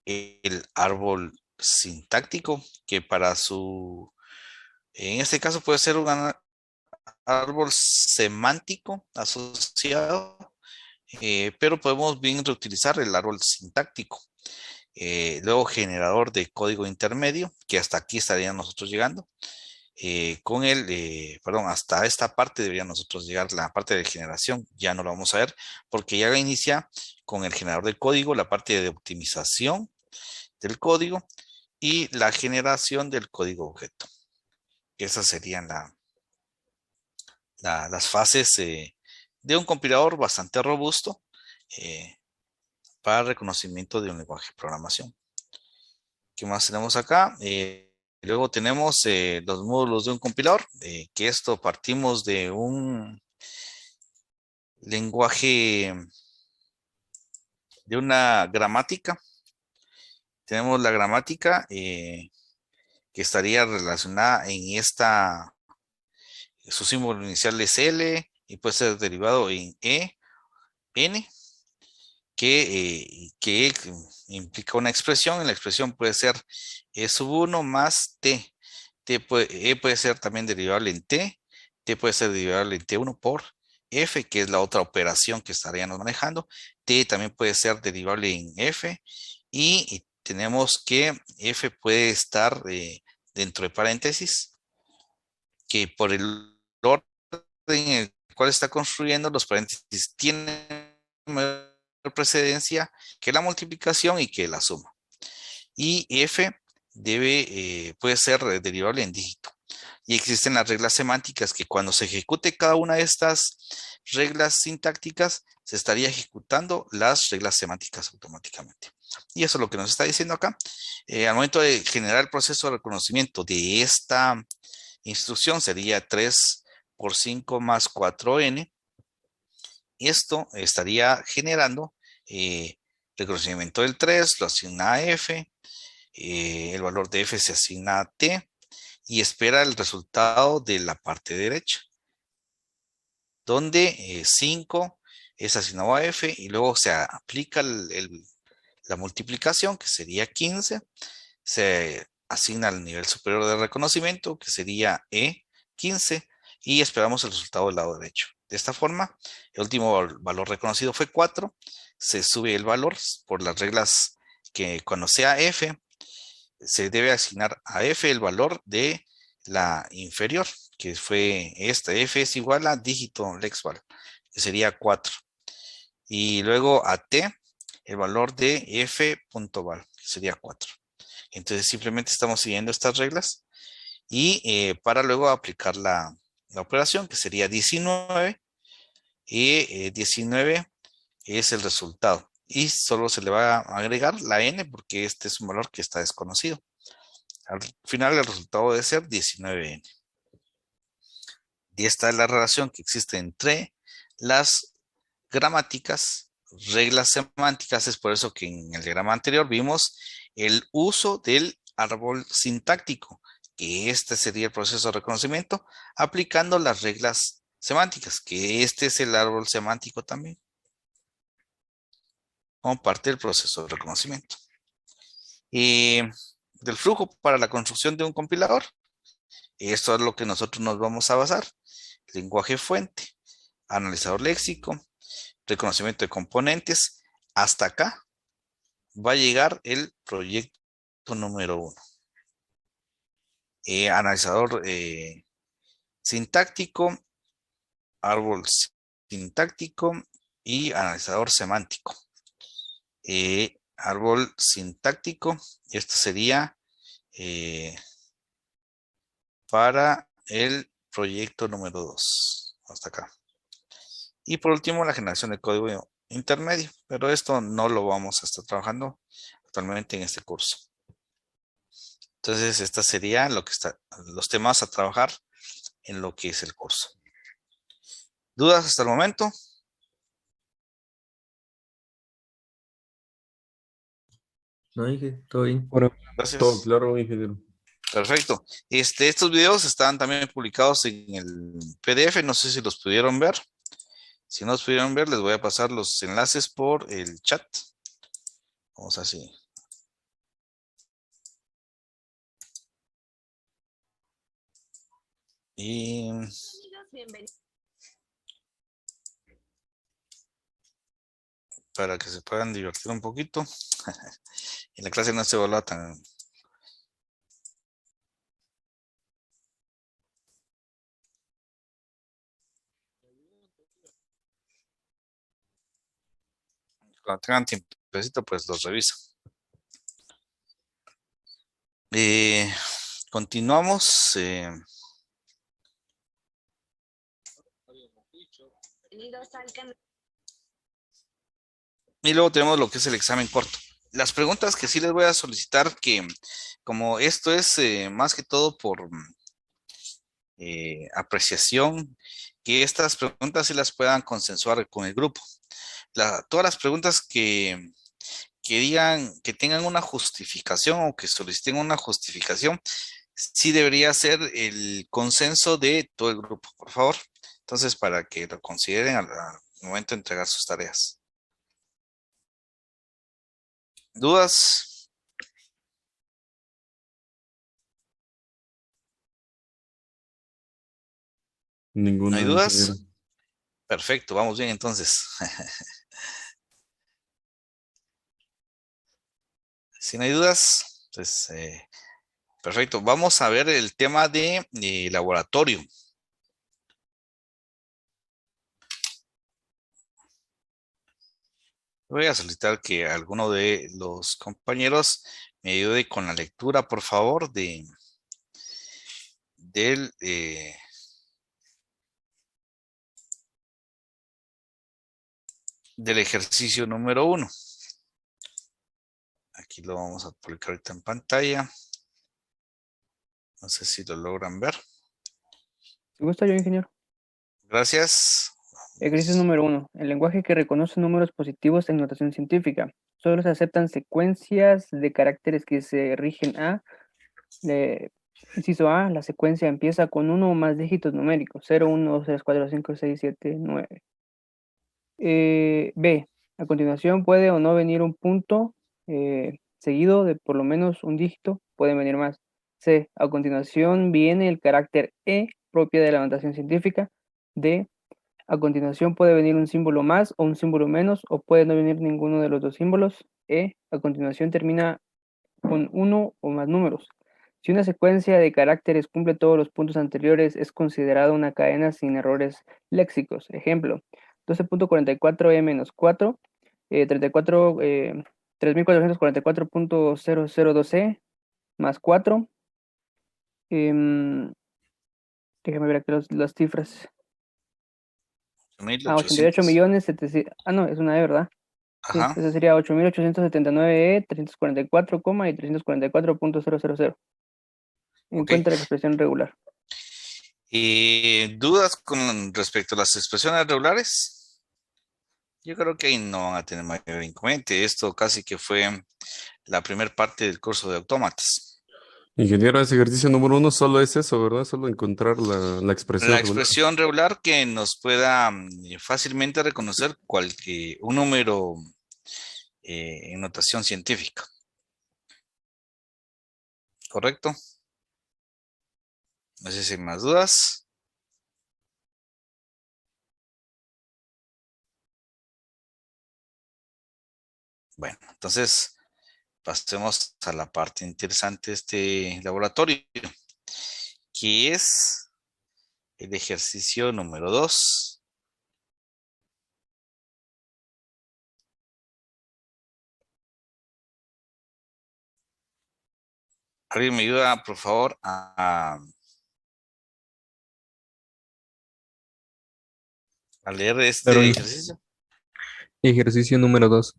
el árbol sintáctico, que en este caso puede ser un árbol semántico asociado, pero podemos bien reutilizar el árbol sintáctico. Luego generador de código intermedio, que hasta aquí estarían nosotros llegando. Hasta esta parte debería nosotros llegar, la parte de generación, ya no lo vamos a ver, porque ya inicia con el generador de código, la parte de optimización del código y la generación del código objeto. Esas serían las fases de un compilador bastante robusto para reconocimiento de un lenguaje de programación. ¿Qué más tenemos acá? Luego tenemos los módulos de un compilador, que esto partimos de un lenguaje, de una gramática. Tenemos la gramática que estaría relacionada en su símbolo inicial es L y puede ser derivado en E, N, que implica una expresión. La expresión puede ser E sub 1 más T. E puede ser también derivable en T. T puede ser derivable en T1 por F, que es la otra operación que estaríamos manejando. T también puede ser derivable en F. Y tenemos que F puede estar dentro de paréntesis, que por el orden en el cual está construyendo, los paréntesis tienen mayor precedencia que la multiplicación y que la suma. Y F puede ser derivable en dígito. Y existen las reglas semánticas que cuando se ejecute cada una de estas reglas sintácticas, se estaría ejecutando las reglas semánticas automáticamente. Y eso es lo que nos está diciendo acá. Al momento de generar el proceso de reconocimiento de esta instrucción sería 3 por 5 más 4n. Esto estaría generando reconocimiento del 3, lo asigna a f, el valor de f se asigna a t y espera el resultado de la parte derecha, donde 5 es asignado a f y luego se aplica la multiplicación, que sería 15, se asigna al nivel superior de reconocimiento, que sería E15, y esperamos el resultado del lado derecho. De esta forma, el último valor reconocido fue 4, se sube el valor por las reglas que cuando sea F, se debe asignar a F el valor de la inferior, que fue esta. F es igual a dígito lexval, que sería 4. Y luego a T, el valor de F.val, que sería 4. Entonces simplemente estamos siguiendo estas reglas y para luego aplicar la operación, que sería 19, y 19 es el resultado. Y solo se le va a agregar la n porque este es un valor que está desconocido. Al final el resultado debe ser 19n. Y esta es la relación que existe entre las gramáticas, reglas semánticas. Es por eso que en el diagrama anterior vimos el uso del árbol sintáctico, que este sería el proceso de reconocimiento, aplicando las reglas semánticas, que este es el árbol semántico también, como parte del proceso de reconocimiento. Y del flujo para la construcción de un compilador, esto es lo que nosotros nos vamos a basar: lenguaje fuente, analizador léxico, reconocimiento de componentes. Hasta acá va a llegar el proyecto número 1. Analizador sintáctico, árbol sintáctico y analizador semántico. Árbol sintáctico, esto sería para el proyecto número 2, hasta acá. Y por último, la generación de código intermedio, pero esto no lo vamos a estar trabajando actualmente en este curso. Entonces, esta sería los temas a trabajar en lo que es el curso. ¿Dudas hasta el momento? No, dije, todo bien. Bueno, Gracias. todo claro, ingeniero. Perfecto. Estos videos están también publicados en el PDF. No sé si los pudieron ver. Si no los pudieron ver, les voy a pasar los enlaces por el chat. Vamos así. Y para que se puedan divertir un poquito. Y la clase no se vuelva tan... Cuando tengan tiempecito, pues los reviso. Continuamos. Y luego tenemos lo que es el examen corto. Las preguntas que sí les voy a solicitar, que como esto es más que todo por apreciación, que estas preguntas sí las puedan consensuar con el grupo. Todas las preguntas que digan, que tengan una justificación o que soliciten una justificación, sí debería ser el consenso de todo el grupo, por favor. Entonces, para que lo consideren al momento de entregar sus tareas. ¿Dudas? ¿No Ninguna, hay ingeniero. dudas? Perfecto, vamos bien entonces. Si no hay dudas, pues perfecto. Vamos a ver el tema de laboratorio. Voy a solicitar que alguno de los compañeros me ayude con la lectura, por favor, del ejercicio número 1. Aquí lo vamos a publicar ahorita en pantalla. No sé si lo logran ver. ¿Te gusta yo, ingeniero? Gracias. Ejercicio número 1. El lenguaje que reconoce números positivos en notación científica. Solo se aceptan secuencias de caracteres que se rigen a. Inciso A, la secuencia empieza con uno o más dígitos numéricos. 0, 1, 2, 3, 4, 5, 6, 7, 9. B, a continuación puede o no venir un punto seguido de por lo menos un dígito. Pueden venir más. C, a continuación viene el carácter E, propia de la notación científica. D, a continuación puede venir un símbolo más o un símbolo menos, o puede no venir ninguno de los dos símbolos. E, a continuación termina con uno o más números. Si una secuencia de caracteres cumple todos los puntos anteriores, es considerada una cadena sin errores léxicos. Ejemplo, 12.44e-4, 3444.002e más 4. Déjame ver aquí las cifras. 88 millones 700. No, es una E, ¿verdad? Sí, Ajá. eso sería 8.879E, 344, y 344.000. Encuentra la expresión regular. ¿Dudas con respecto a las expresiones regulares? Yo creo que ahí no van a tener mayor inconveniente. Esto casi que fue la primera parte del curso de autómatas. Ingeniero, ese ejercicio número 1 solo es eso, ¿verdad? Solo encontrar la expresión La regular. expresión regular que nos pueda fácilmente reconocer un número en notación científica. ¿Correcto? No sé si hay más dudas. Bueno, entonces pasemos a la parte interesante de este laboratorio, que es el ejercicio número 2. ¿Alguien me ayuda, por favor, a a leer este Claro, ejercicio. ejercicio número 2.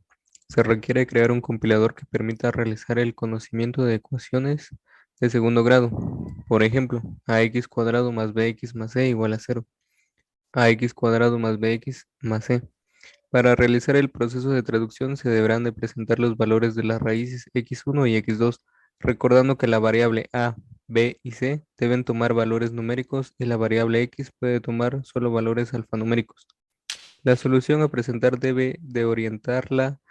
Se requiere crear un compilador que permita realizar el conocimiento de ecuaciones de segundo grado. Por ejemplo, ax cuadrado más bx más c igual a 0. Ax cuadrado más bx más c. Para realizar el proceso de traducción se deberán de presentar los valores de las raíces x1 y x2, recordando que la variable a, b y c deben tomar valores numéricos y la variable x puede tomar solo valores alfanuméricos. La solución a presentar debe de orientarla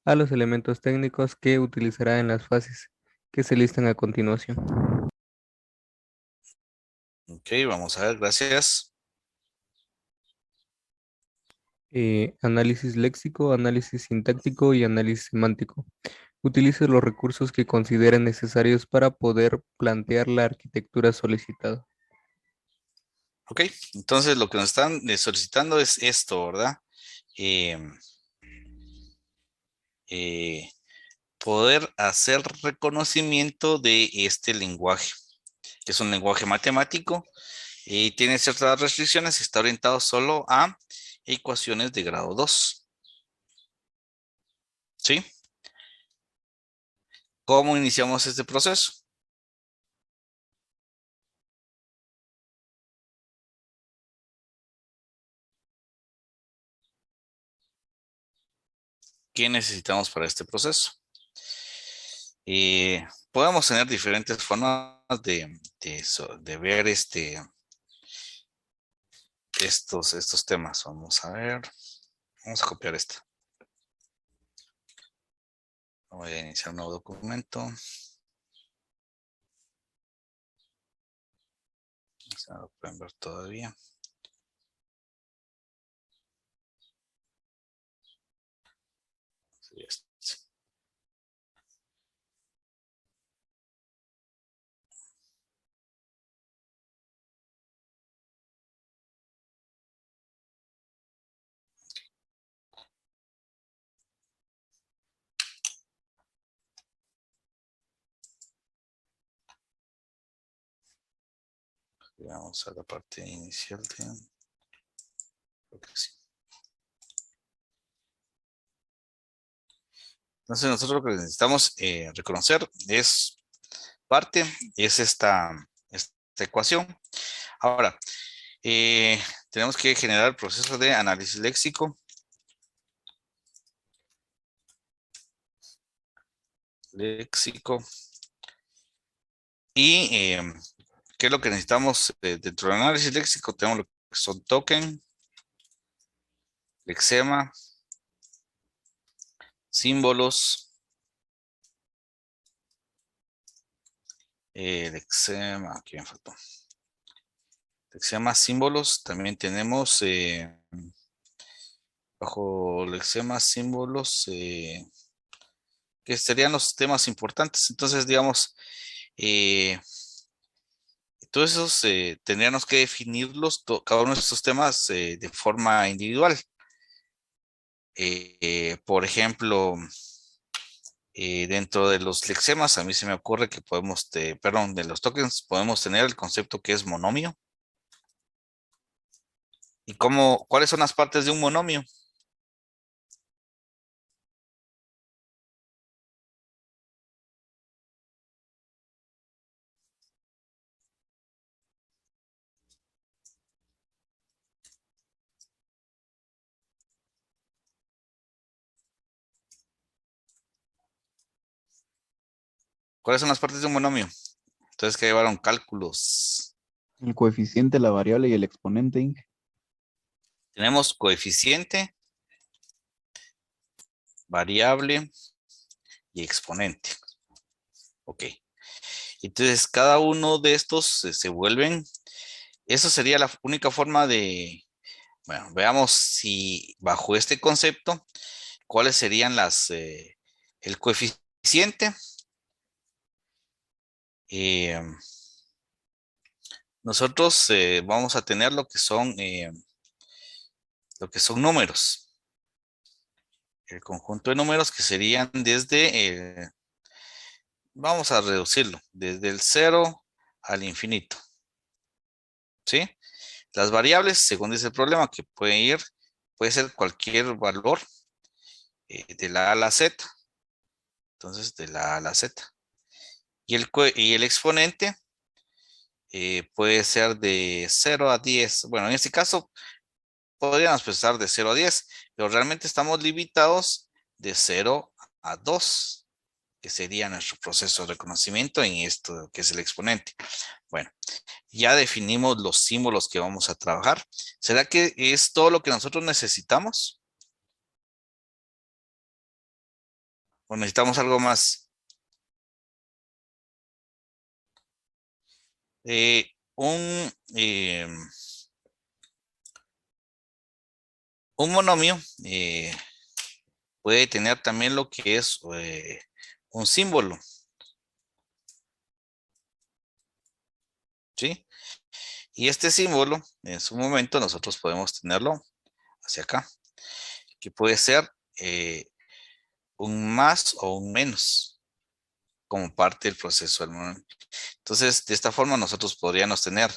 a los elementos técnicos que utilizará en las fases que se listan a continuación. Ok, vamos a ver, gracias. Análisis léxico, análisis sintáctico y análisis semántico. Utilice los recursos que considere necesarios para poder plantear la arquitectura solicitada. Ok, entonces lo que nos están solicitando es esto, ¿verdad? Poder hacer reconocimiento de este lenguaje, que es un lenguaje matemático y tiene ciertas restricciones y está orientado solo a ecuaciones de grado 2. ¿Sí? ¿Cómo iniciamos este proceso? ¿Qué necesitamos para este proceso? Podemos tener diferentes formas de ver estos temas. Vamos a ver. Vamos a copiar esta. Voy a iniciar un nuevo documento. No lo pueden ver todavía. Sí, vamos a la parte inicial de... Creo que sí. Entonces nosotros lo que necesitamos reconocer es esta ecuación. Ahora, tenemos que generar el proceso de análisis léxico. Y ¿qué es lo que necesitamos dentro del análisis léxico? Tenemos lo que son token, lexema, símbolos, lexema, aquí me faltó. Lexema, símbolos, también tenemos bajo lexema, símbolos, que serían los temas importantes. Entonces, digamos, todos esos tendríamos que definirlos, cada uno de estos temas de forma individual. Por ejemplo, dentro de los lexemas, a mí se me ocurre que podemos, perdón, de los tokens, podemos tener el concepto que es monomio. ¿Y cuáles son las partes de un monomio? ¿Cuáles son las partes de un monomio? Entonces, que llevaron cálculos. El coeficiente, la variable y el exponente, Inge. Tenemos coeficiente, variable y exponente. Ok. Entonces, cada uno de estos se vuelven. Eso sería la única forma de, bueno, veamos si bajo este concepto, cuáles serían el coeficiente. Nosotros vamos a tener lo que son números. El conjunto de números que serían desde, vamos a reducirlo, desde el 0 al infinito. ¿Sí? Las variables, según dice el problema, que puede ser cualquier valor de la A a la Z. Entonces, de la A a la Z. Y el exponente puede ser de 0 a 10. Bueno, en este caso podríamos pensar de 0 a 10, pero realmente estamos limitados de 0 a 2, que sería nuestro proceso de reconocimiento en esto que es el exponente. Bueno, ya definimos los símbolos que vamos a trabajar. ¿Será que es todo lo que nosotros necesitamos? ¿O necesitamos algo más? Eh, un, eh, un monomio puede tener también lo que es un símbolo. ¿Sí? Y este símbolo, en su momento, nosotros podemos tenerlo hacia acá, que puede ser un más o un menos, como parte del proceso del monomio. Entonces, de esta forma, nosotros podríamos tener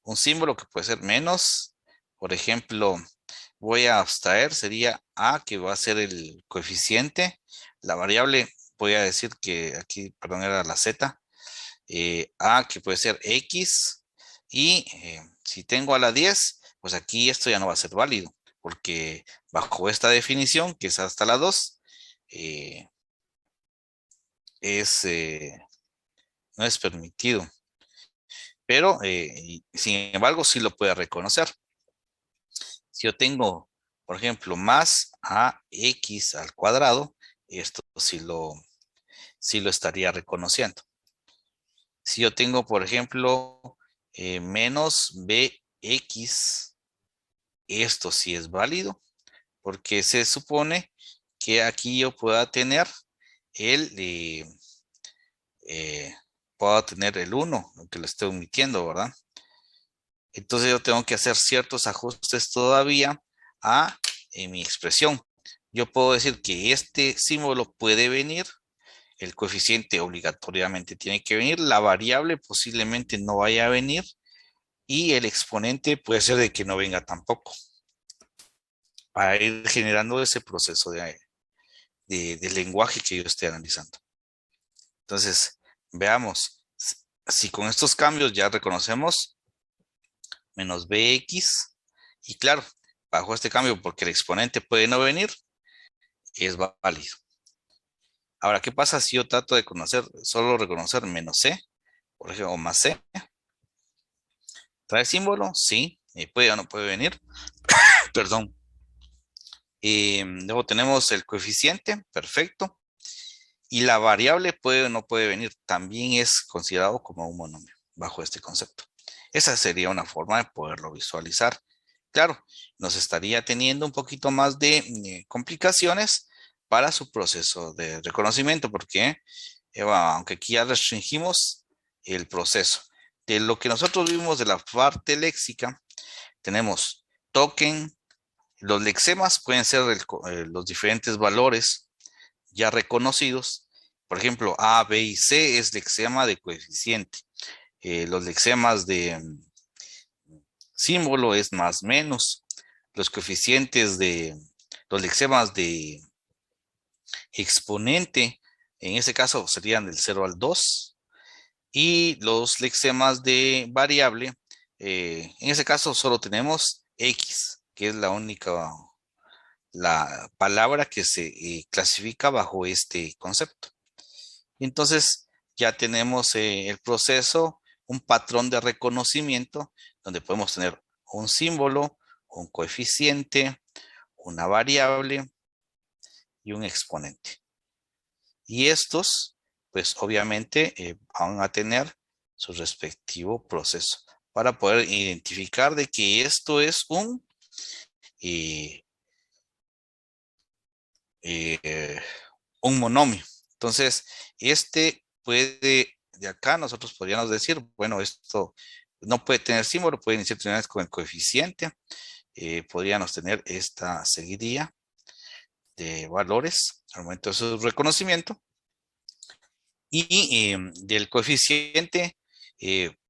un símbolo que puede ser menos. Por ejemplo, voy a abstraer, sería A, que va a ser el coeficiente. La variable, voy a decir que aquí, perdón, era la Z. A, que puede ser X. Y si tengo a la 10, pues aquí esto ya no va a ser válido, porque bajo esta definición, que es hasta la 2, no es permitido. Pero, sin embargo, sí lo puede reconocer. Si yo tengo, por ejemplo, más AX al cuadrado, esto sí lo estaría reconociendo. Si yo tengo, por ejemplo, menos BX, esto sí es válido, porque se supone que aquí yo pueda tener el 1, aunque lo estoy omitiendo, ¿verdad? Entonces yo tengo que hacer ciertos ajustes todavía en mi expresión. Yo puedo decir que este símbolo puede venir, el coeficiente obligatoriamente tiene que venir, la variable posiblemente no vaya a venir y el exponente puede ser de que no venga tampoco, para ir generando ese proceso de lenguaje que yo estoy analizando. Entonces, veamos, si con estos cambios ya reconocemos menos bx, y claro, bajo este cambio, porque el exponente puede no venir, es válido. Ahora, ¿qué pasa si yo trato de solo reconocer menos c, por ejemplo, o más c? ¿Trae símbolo? Sí. ¿Puede o no puede venir? Perdón. Luego tenemos el coeficiente, perfecto. Y la variable puede o no puede venir, también es considerado como un monomio bajo este concepto. Esa sería una forma de poderlo visualizar. Claro, nos estaría teniendo un poquito más de complicaciones para su proceso de reconocimiento, porque aunque aquí ya restringimos el proceso. De lo que nosotros vimos de la parte léxica, tenemos token. Los lexemas pueden ser los diferentes valores ya reconocidos. Por ejemplo, A, B y C es lexema de coeficiente. Los lexemas de símbolo es más menos. Los coeficientes los lexemas de exponente, en ese caso serían del 0 al 2. Y los lexemas de variable, en ese caso solo tenemos X, que es la palabra que se clasifica bajo este concepto. Entonces ya tenemos el proceso, un patrón de reconocimiento donde podemos tener un símbolo, un coeficiente, una variable y un exponente. Y estos, pues obviamente van a tener su respectivo proceso para poder identificar de que esto es un monomio. Entonces, de acá nosotros podríamos decir, bueno, esto no puede tener símbolo, puede iniciar unidades con el coeficiente. Podríamos tener esta seguidilla de valores al momento de su reconocimiento. Y del coeficiente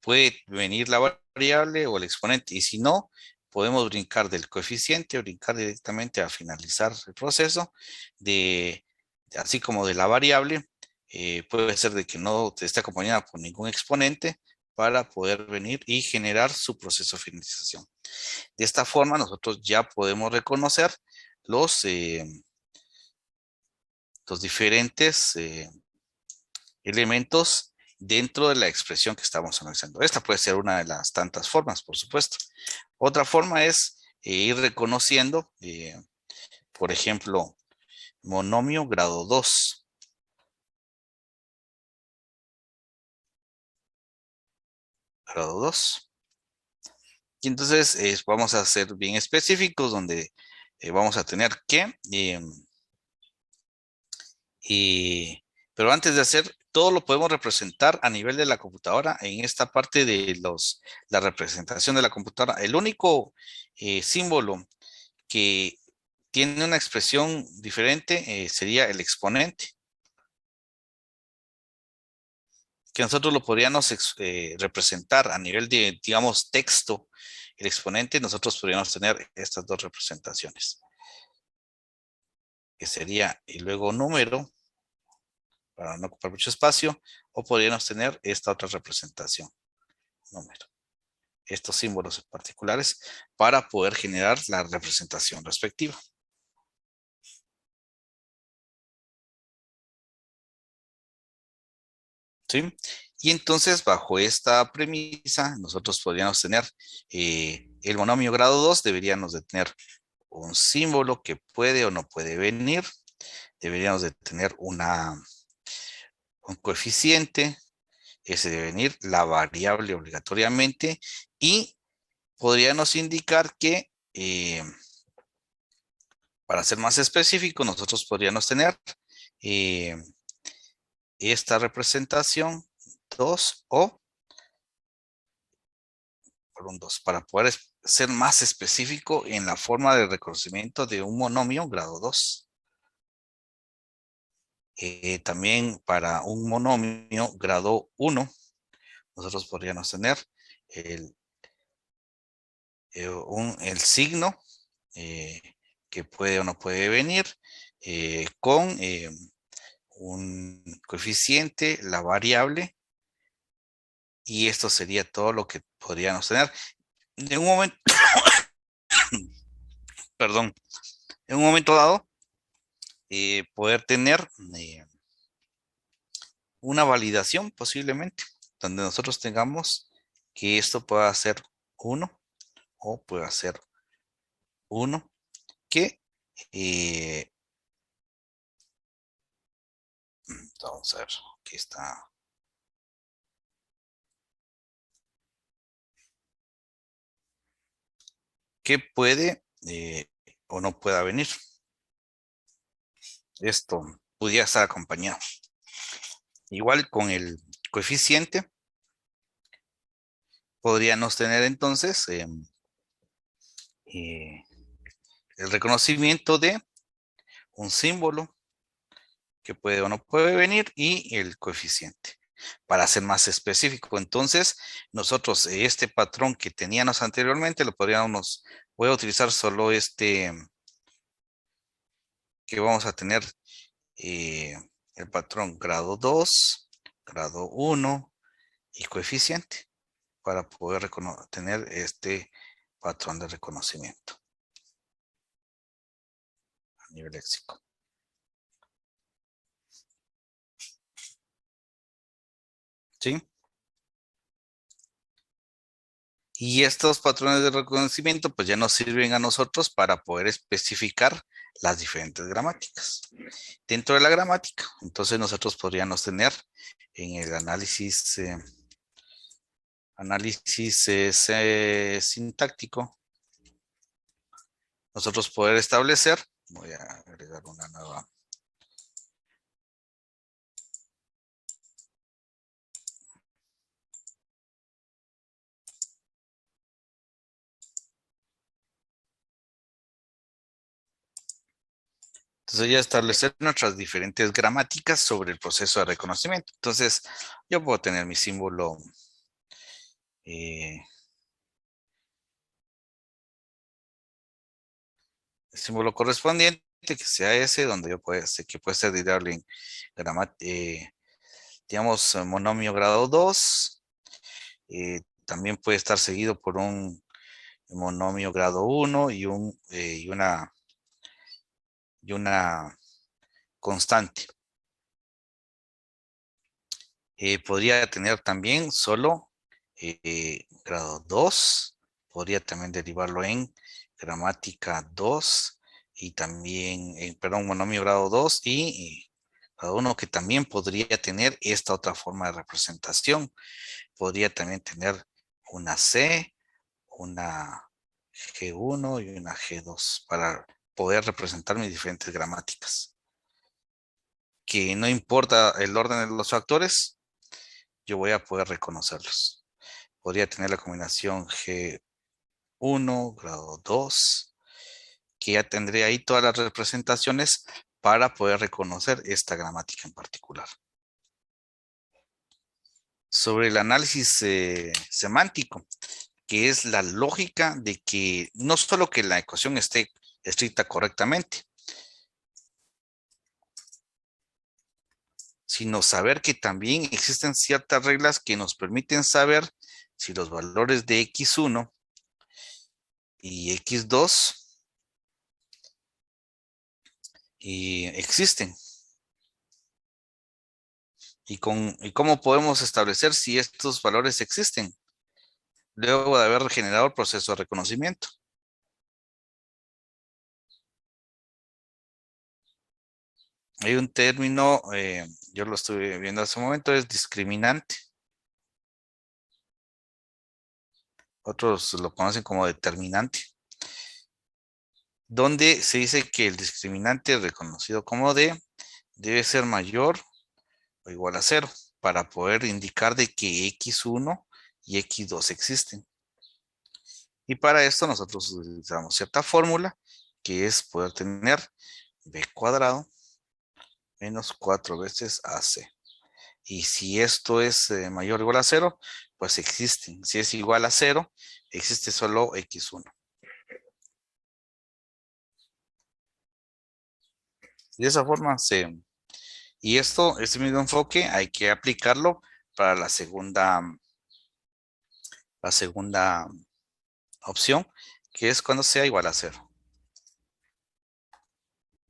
puede venir la variable o el exponente. Y si no, podemos brincar del coeficiente, brincar directamente a finalizar el proceso, así como de la variable. Puede ser de que no esté acompañada por ningún exponente para poder venir y generar su proceso de finalización. De esta forma, nosotros ya podemos reconocer los diferentes elementos dentro de la expresión que estamos analizando. Esta puede ser una de las tantas formas, por supuesto. Otra forma es ir reconociendo, por ejemplo, monomio grado 2. Grado 2. Y entonces vamos a ser bien específicos, donde vamos a tener que... pero antes de hacer, todo lo podemos representar a nivel de la computadora en esta parte de la representación de la computadora. El único símbolo que tiene una expresión diferente sería el exponente, que nosotros lo podríamos representar a nivel de, digamos, texto. El exponente, nosotros podríamos tener estas dos representaciones, que sería y luego número, para no ocupar mucho espacio, o podríamos tener esta otra representación, número. Estos símbolos particulares para poder generar la representación respectiva. ¿Sí? Y entonces, bajo esta premisa, nosotros podríamos tener el monomio grado 2, deberíamos de tener un símbolo que puede o no puede venir. Deberíamos de tener un coeficiente. Ese debe venir, la variable obligatoriamente, y podríamos indicar que, para ser más específico, nosotros podríamos tener esta representación 2 o por un 2, para poder ser más específico en la forma de reconocimiento de un monomio grado 2. También para un monomio grado 1, nosotros podríamos tener el signo que puede o no puede venir con un coeficiente, la variable, y esto sería todo lo que podríamos tener. En un momento, perdón, en un momento dado, poder tener una validación posiblemente, donde nosotros tengamos que esto pueda ser 1 o pueda ser 1, que vamos a ver, aquí está. Que puede o no pueda venir. Esto pudiera estar acompañado. Igual con el coeficiente, podríamos tener entonces el reconocimiento de un símbolo que puede o no puede venir y el coeficiente. Para ser más específico, entonces, nosotros este patrón que teníamos anteriormente, lo podríamos, voy a utilizar solo este, que vamos a tener el patrón grado 2, grado 1 y coeficiente, para poder tener este patrón de reconocimiento a nivel léxico. ¿Sí? Y estos patrones de reconocimiento pues ya nos sirven a nosotros para poder especificar las diferentes gramáticas. Dentro de la gramática, entonces nosotros podríamos tener en el análisis sintáctico, nosotros poder establecer, voy a agregar una nueva. Entonces ya establecer nuestras diferentes gramáticas sobre el proceso de reconocimiento. Entonces yo puedo tener mi símbolo símbolo correspondiente, que sea ese, donde yo sé que puede ser derivable en digamos, monomio grado 2. También puede estar seguido por un monomio grado 1 y una constante. Podría tener también solo grado 2. Podría también derivarlo en gramática 2 y también, perdón, monomio grado 2 y grado 1, que también podría tener esta otra forma de representación. Podría también tener una C, una G1 y una G2 para poder representar mis diferentes gramáticas. Que no importa el orden de los factores, yo voy a poder reconocerlos. Podría tener la combinación G1, grado 2, que ya tendré ahí todas las representaciones para poder reconocer esta gramática en particular. Sobre el análisis semántico, que es la lógica de que no solo que la ecuación esté escrita correctamente, sino saber que también existen ciertas reglas que nos permiten saber si los valores de x1 y x2 existen. ¿Y cómo podemos establecer si estos valores existen? Luego de haber generado el proceso de reconocimiento. Hay un término, yo lo estuve viendo hace un momento, es discriminante. Otros lo conocen como determinante. Donde se dice que el discriminante reconocido como D debe ser mayor o igual a 0 para poder indicar de que x1 y x2 existen. Y para esto nosotros utilizamos cierta fórmula que es poder tener b cuadrado menos 4 veces ac. Y si esto es mayor o igual a 0, pues existen. Si es igual a 0, existe solo x1. De esa forma y este mismo enfoque hay que aplicarlo para la segunda opción, que es cuando sea igual a 0.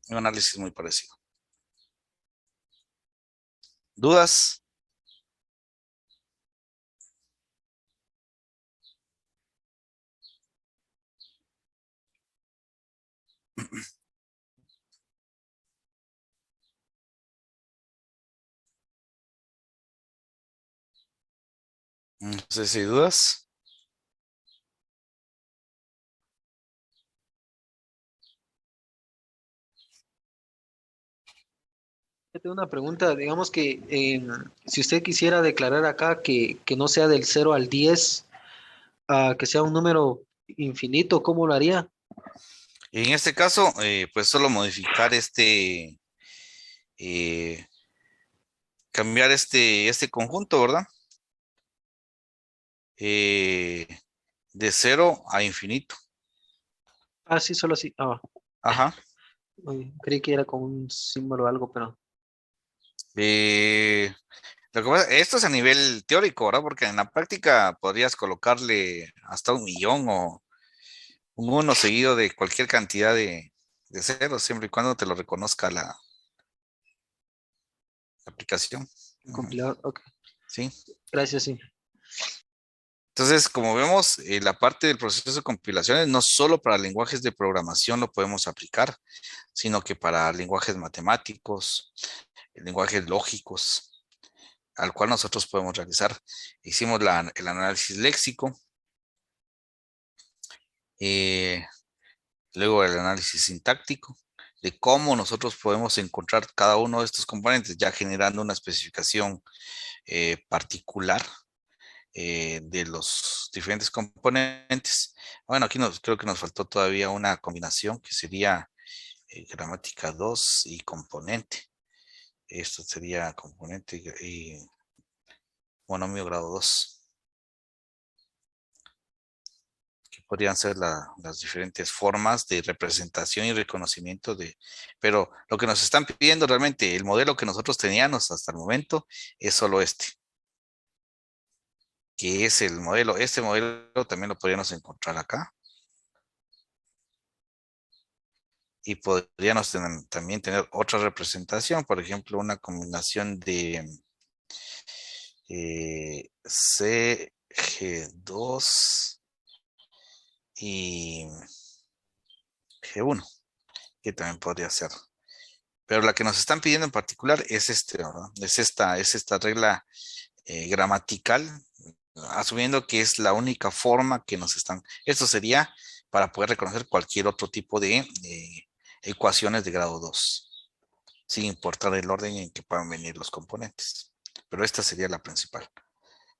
Un análisis muy parecido. ¿Dudas? No sé si hay dudas. Yo tengo una pregunta, digamos que si usted quisiera declarar acá que no sea del 0 al 10, que sea un número infinito, ¿cómo lo haría? En este caso, pues solo modificar cambiar este conjunto, ¿verdad? De 0 a infinito. Ah, sí, solo así. Ajá. Creí que era con un símbolo o algo, pero... Lo que pasa, esto es a nivel teórico, ¿verdad? Porque en la práctica podrías colocarle hasta 1.000.000 o un 1 seguido de cualquier cantidad de ceros, siempre y cuando te lo reconozca la aplicación. El compilador, ok. Sí. Gracias, sí. Entonces, como vemos, la parte del proceso de compilaciones no solo para lenguajes de programación lo podemos aplicar, sino que para lenguajes matemáticos, lenguajes lógicos, al cual nosotros podemos realizar. Hicimos el análisis léxico, luego el análisis sintáctico, de cómo nosotros podemos encontrar cada uno de estos componentes, ya generando una especificación particular de los diferentes componentes. Bueno, aquí creo que nos faltó todavía una combinación que sería gramática 2 y componente. Esto sería componente y monomio grado 2. Que podrían ser las diferentes formas de representación y reconocimiento pero lo que nos están pidiendo realmente, el modelo que nosotros teníamos hasta el momento, es solo este, que es el modelo. Este modelo también lo podríamos encontrar acá. Y podríamos también tener otra representación, por ejemplo, una combinación de CG2 y G1, que también podría ser. Pero la que nos están pidiendo en particular es ¿verdad? Es esta regla gramatical, asumiendo que es la única forma que nos están. Esto sería para poder reconocer cualquier otro tipo de ecuaciones de grado 2, sin importar el orden en que puedan venir los componentes. Pero esta sería la principal.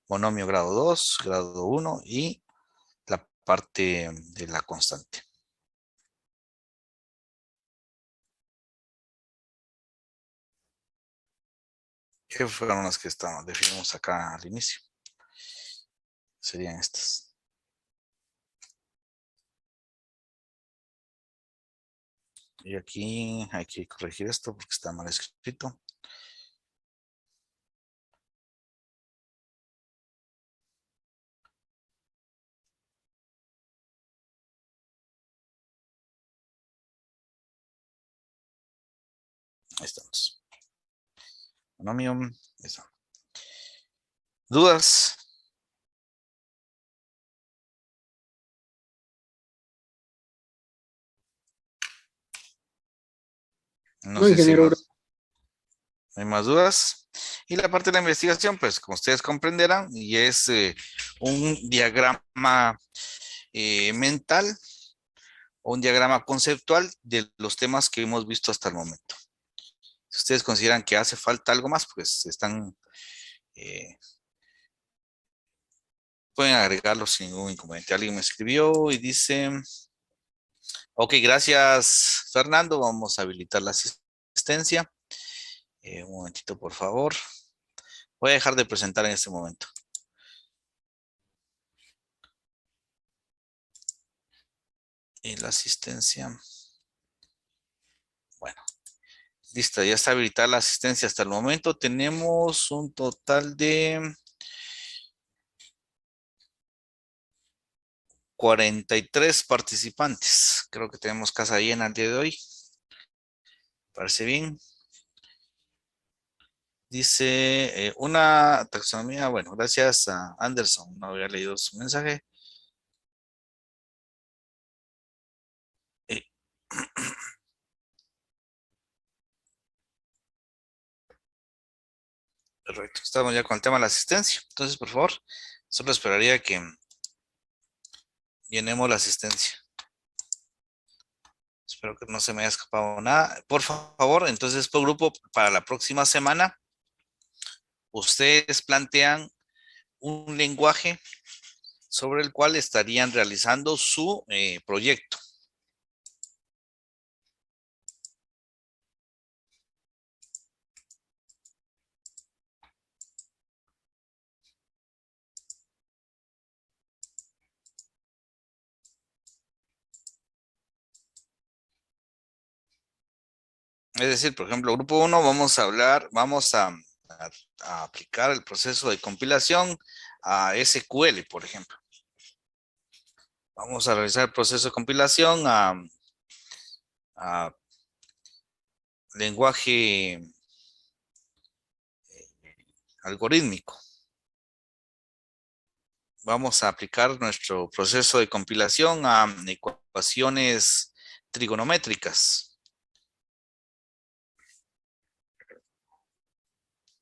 Monomio grado 2, grado 1 y la parte de la constante. ¿Qué fueron las que definimos acá al inicio? Serían estas. Y aquí hay que corregir esto porque está mal escrito. Ahí estamos. Monomio. Eso. ¿Dudas? No No, sé si ingeniero, hay más dudas. Y la parte de la investigación, pues como ustedes comprenderán, y es un diagrama mental o un diagrama conceptual de los temas que hemos visto hasta el momento. Si ustedes consideran que hace falta algo más, pues pueden agregarlo sin ningún inconveniente. Alguien me escribió y dice, ok, gracias Fernando, vamos a habilitar la asistencia. Un momentito, por favor. Voy a dejar de presentar en este momento. Y la asistencia. Bueno, listo, ya está habilitada la asistencia hasta el momento. Tenemos un total de 43 participantes. Creo que tenemos casa llena el día de hoy. Parece bien. Dice una taxonomía. Bueno, gracias a Anderson. No había leído su mensaje. Perfecto. Estamos ya con el tema de la asistencia. Entonces, por favor, solo esperaría que llenemos la asistencia. Espero que no se me haya escapado nada. Por favor, entonces, por grupo, para la próxima semana, ustedes plantean un lenguaje sobre el cual estarían realizando su proyecto. Es decir, por ejemplo, grupo 1 vamos a aplicar el proceso de compilación a SQL, por ejemplo. Vamos a realizar el proceso de compilación a lenguaje algorítmico. Vamos a aplicar nuestro proceso de compilación a ecuaciones trigonométricas.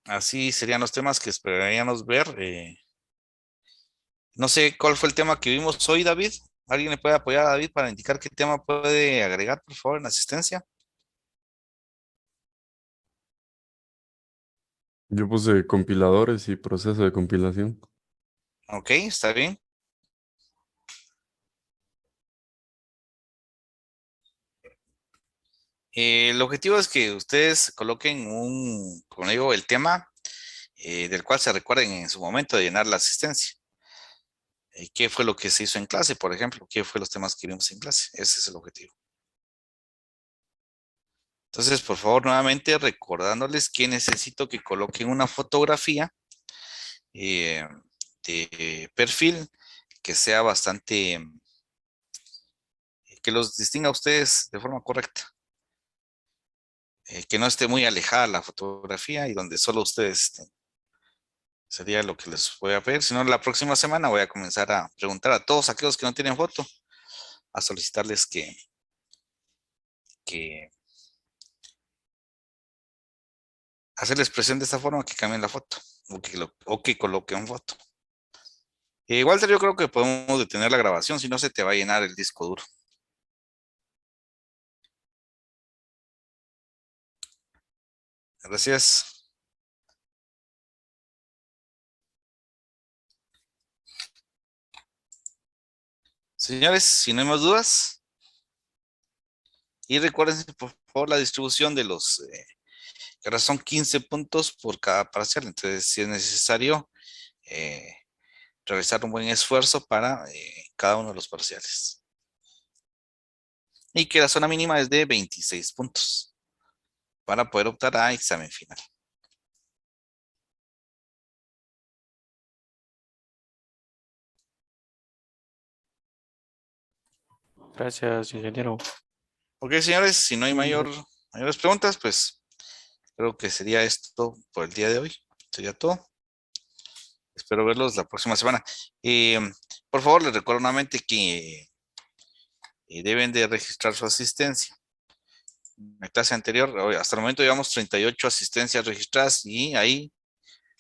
Así serían los temas que esperaríamos ver. No sé cuál fue el tema que vimos hoy, David. ¿Alguien le puede apoyar a David para indicar qué tema puede agregar, por favor, en la asistencia? Yo puse compiladores y proceso de compilación. Ok, está bien. El objetivo es que ustedes coloquen como digo, el tema del cual se recuerden en su momento de llenar la asistencia. qué fue lo que se hizo en clase, por ejemplo, qué fue los temas que vimos en clase. Ese es el objetivo. Entonces, por favor, nuevamente recordándoles que necesito que coloquen una fotografía de perfil que sea bastante, que los distinga a ustedes de forma correcta. Que no esté muy alejada la fotografía y donde solo ustedes estén. Sería lo que les voy a pedir. Si no, la próxima semana voy a comenzar a preguntar a todos aquellos que no tienen foto, a solicitarles que hacerles presión de esta forma que cambien la foto o que coloquen foto. Walter, yo creo que podemos detener la grabación, si no se te va a llenar el disco duro. Gracias. Señores, si no hay más dudas, y recuerden por favor la distribución de los, que ahora son 15 puntos por cada parcial, entonces si es necesario realizar un buen esfuerzo para cada uno de los parciales. Y que la zona mínima es de 26 puntos para poder optar a examen final. Gracias, ingeniero. Ok, señores, si no hay mayores preguntas, pues creo que sería esto por el día de hoy. Sería todo. Espero verlos la próxima semana. Por favor, les recuerdo nuevamente que deben de registrar su asistencia. En la clase anterior, hasta el momento llevamos 38 asistencias registradas y hay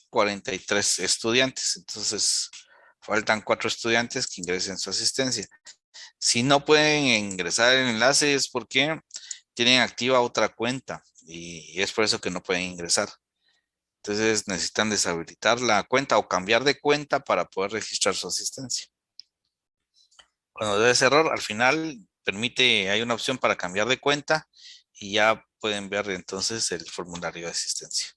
43 estudiantes. Entonces, faltan 4 estudiantes que ingresen su asistencia. Si no pueden ingresar el enlace es porque tienen activa otra cuenta y es por eso que no pueden ingresar. Entonces necesitan deshabilitar la cuenta o cambiar de cuenta para poder registrar su asistencia. Cuando da ese error, al final hay una opción para cambiar de cuenta y ya pueden ver entonces el formulario de asistencia.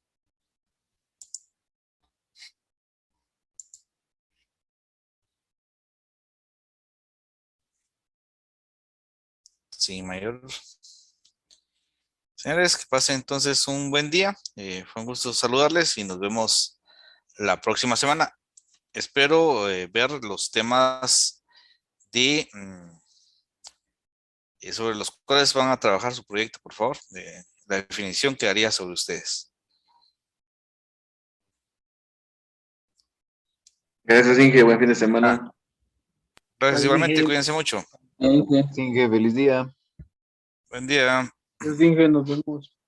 Sin mayor. Señores, que pasen entonces un buen día. Fue un gusto saludarles y nos vemos la próxima semana. Espero ver los temas sobre los cuales van a trabajar su proyecto, por favor. La definición quedaría sobre ustedes. Gracias, Inge. Buen fin de semana. Gracias igualmente. Cuídense mucho. Inge, feliz día. Buen día. Nos vemos.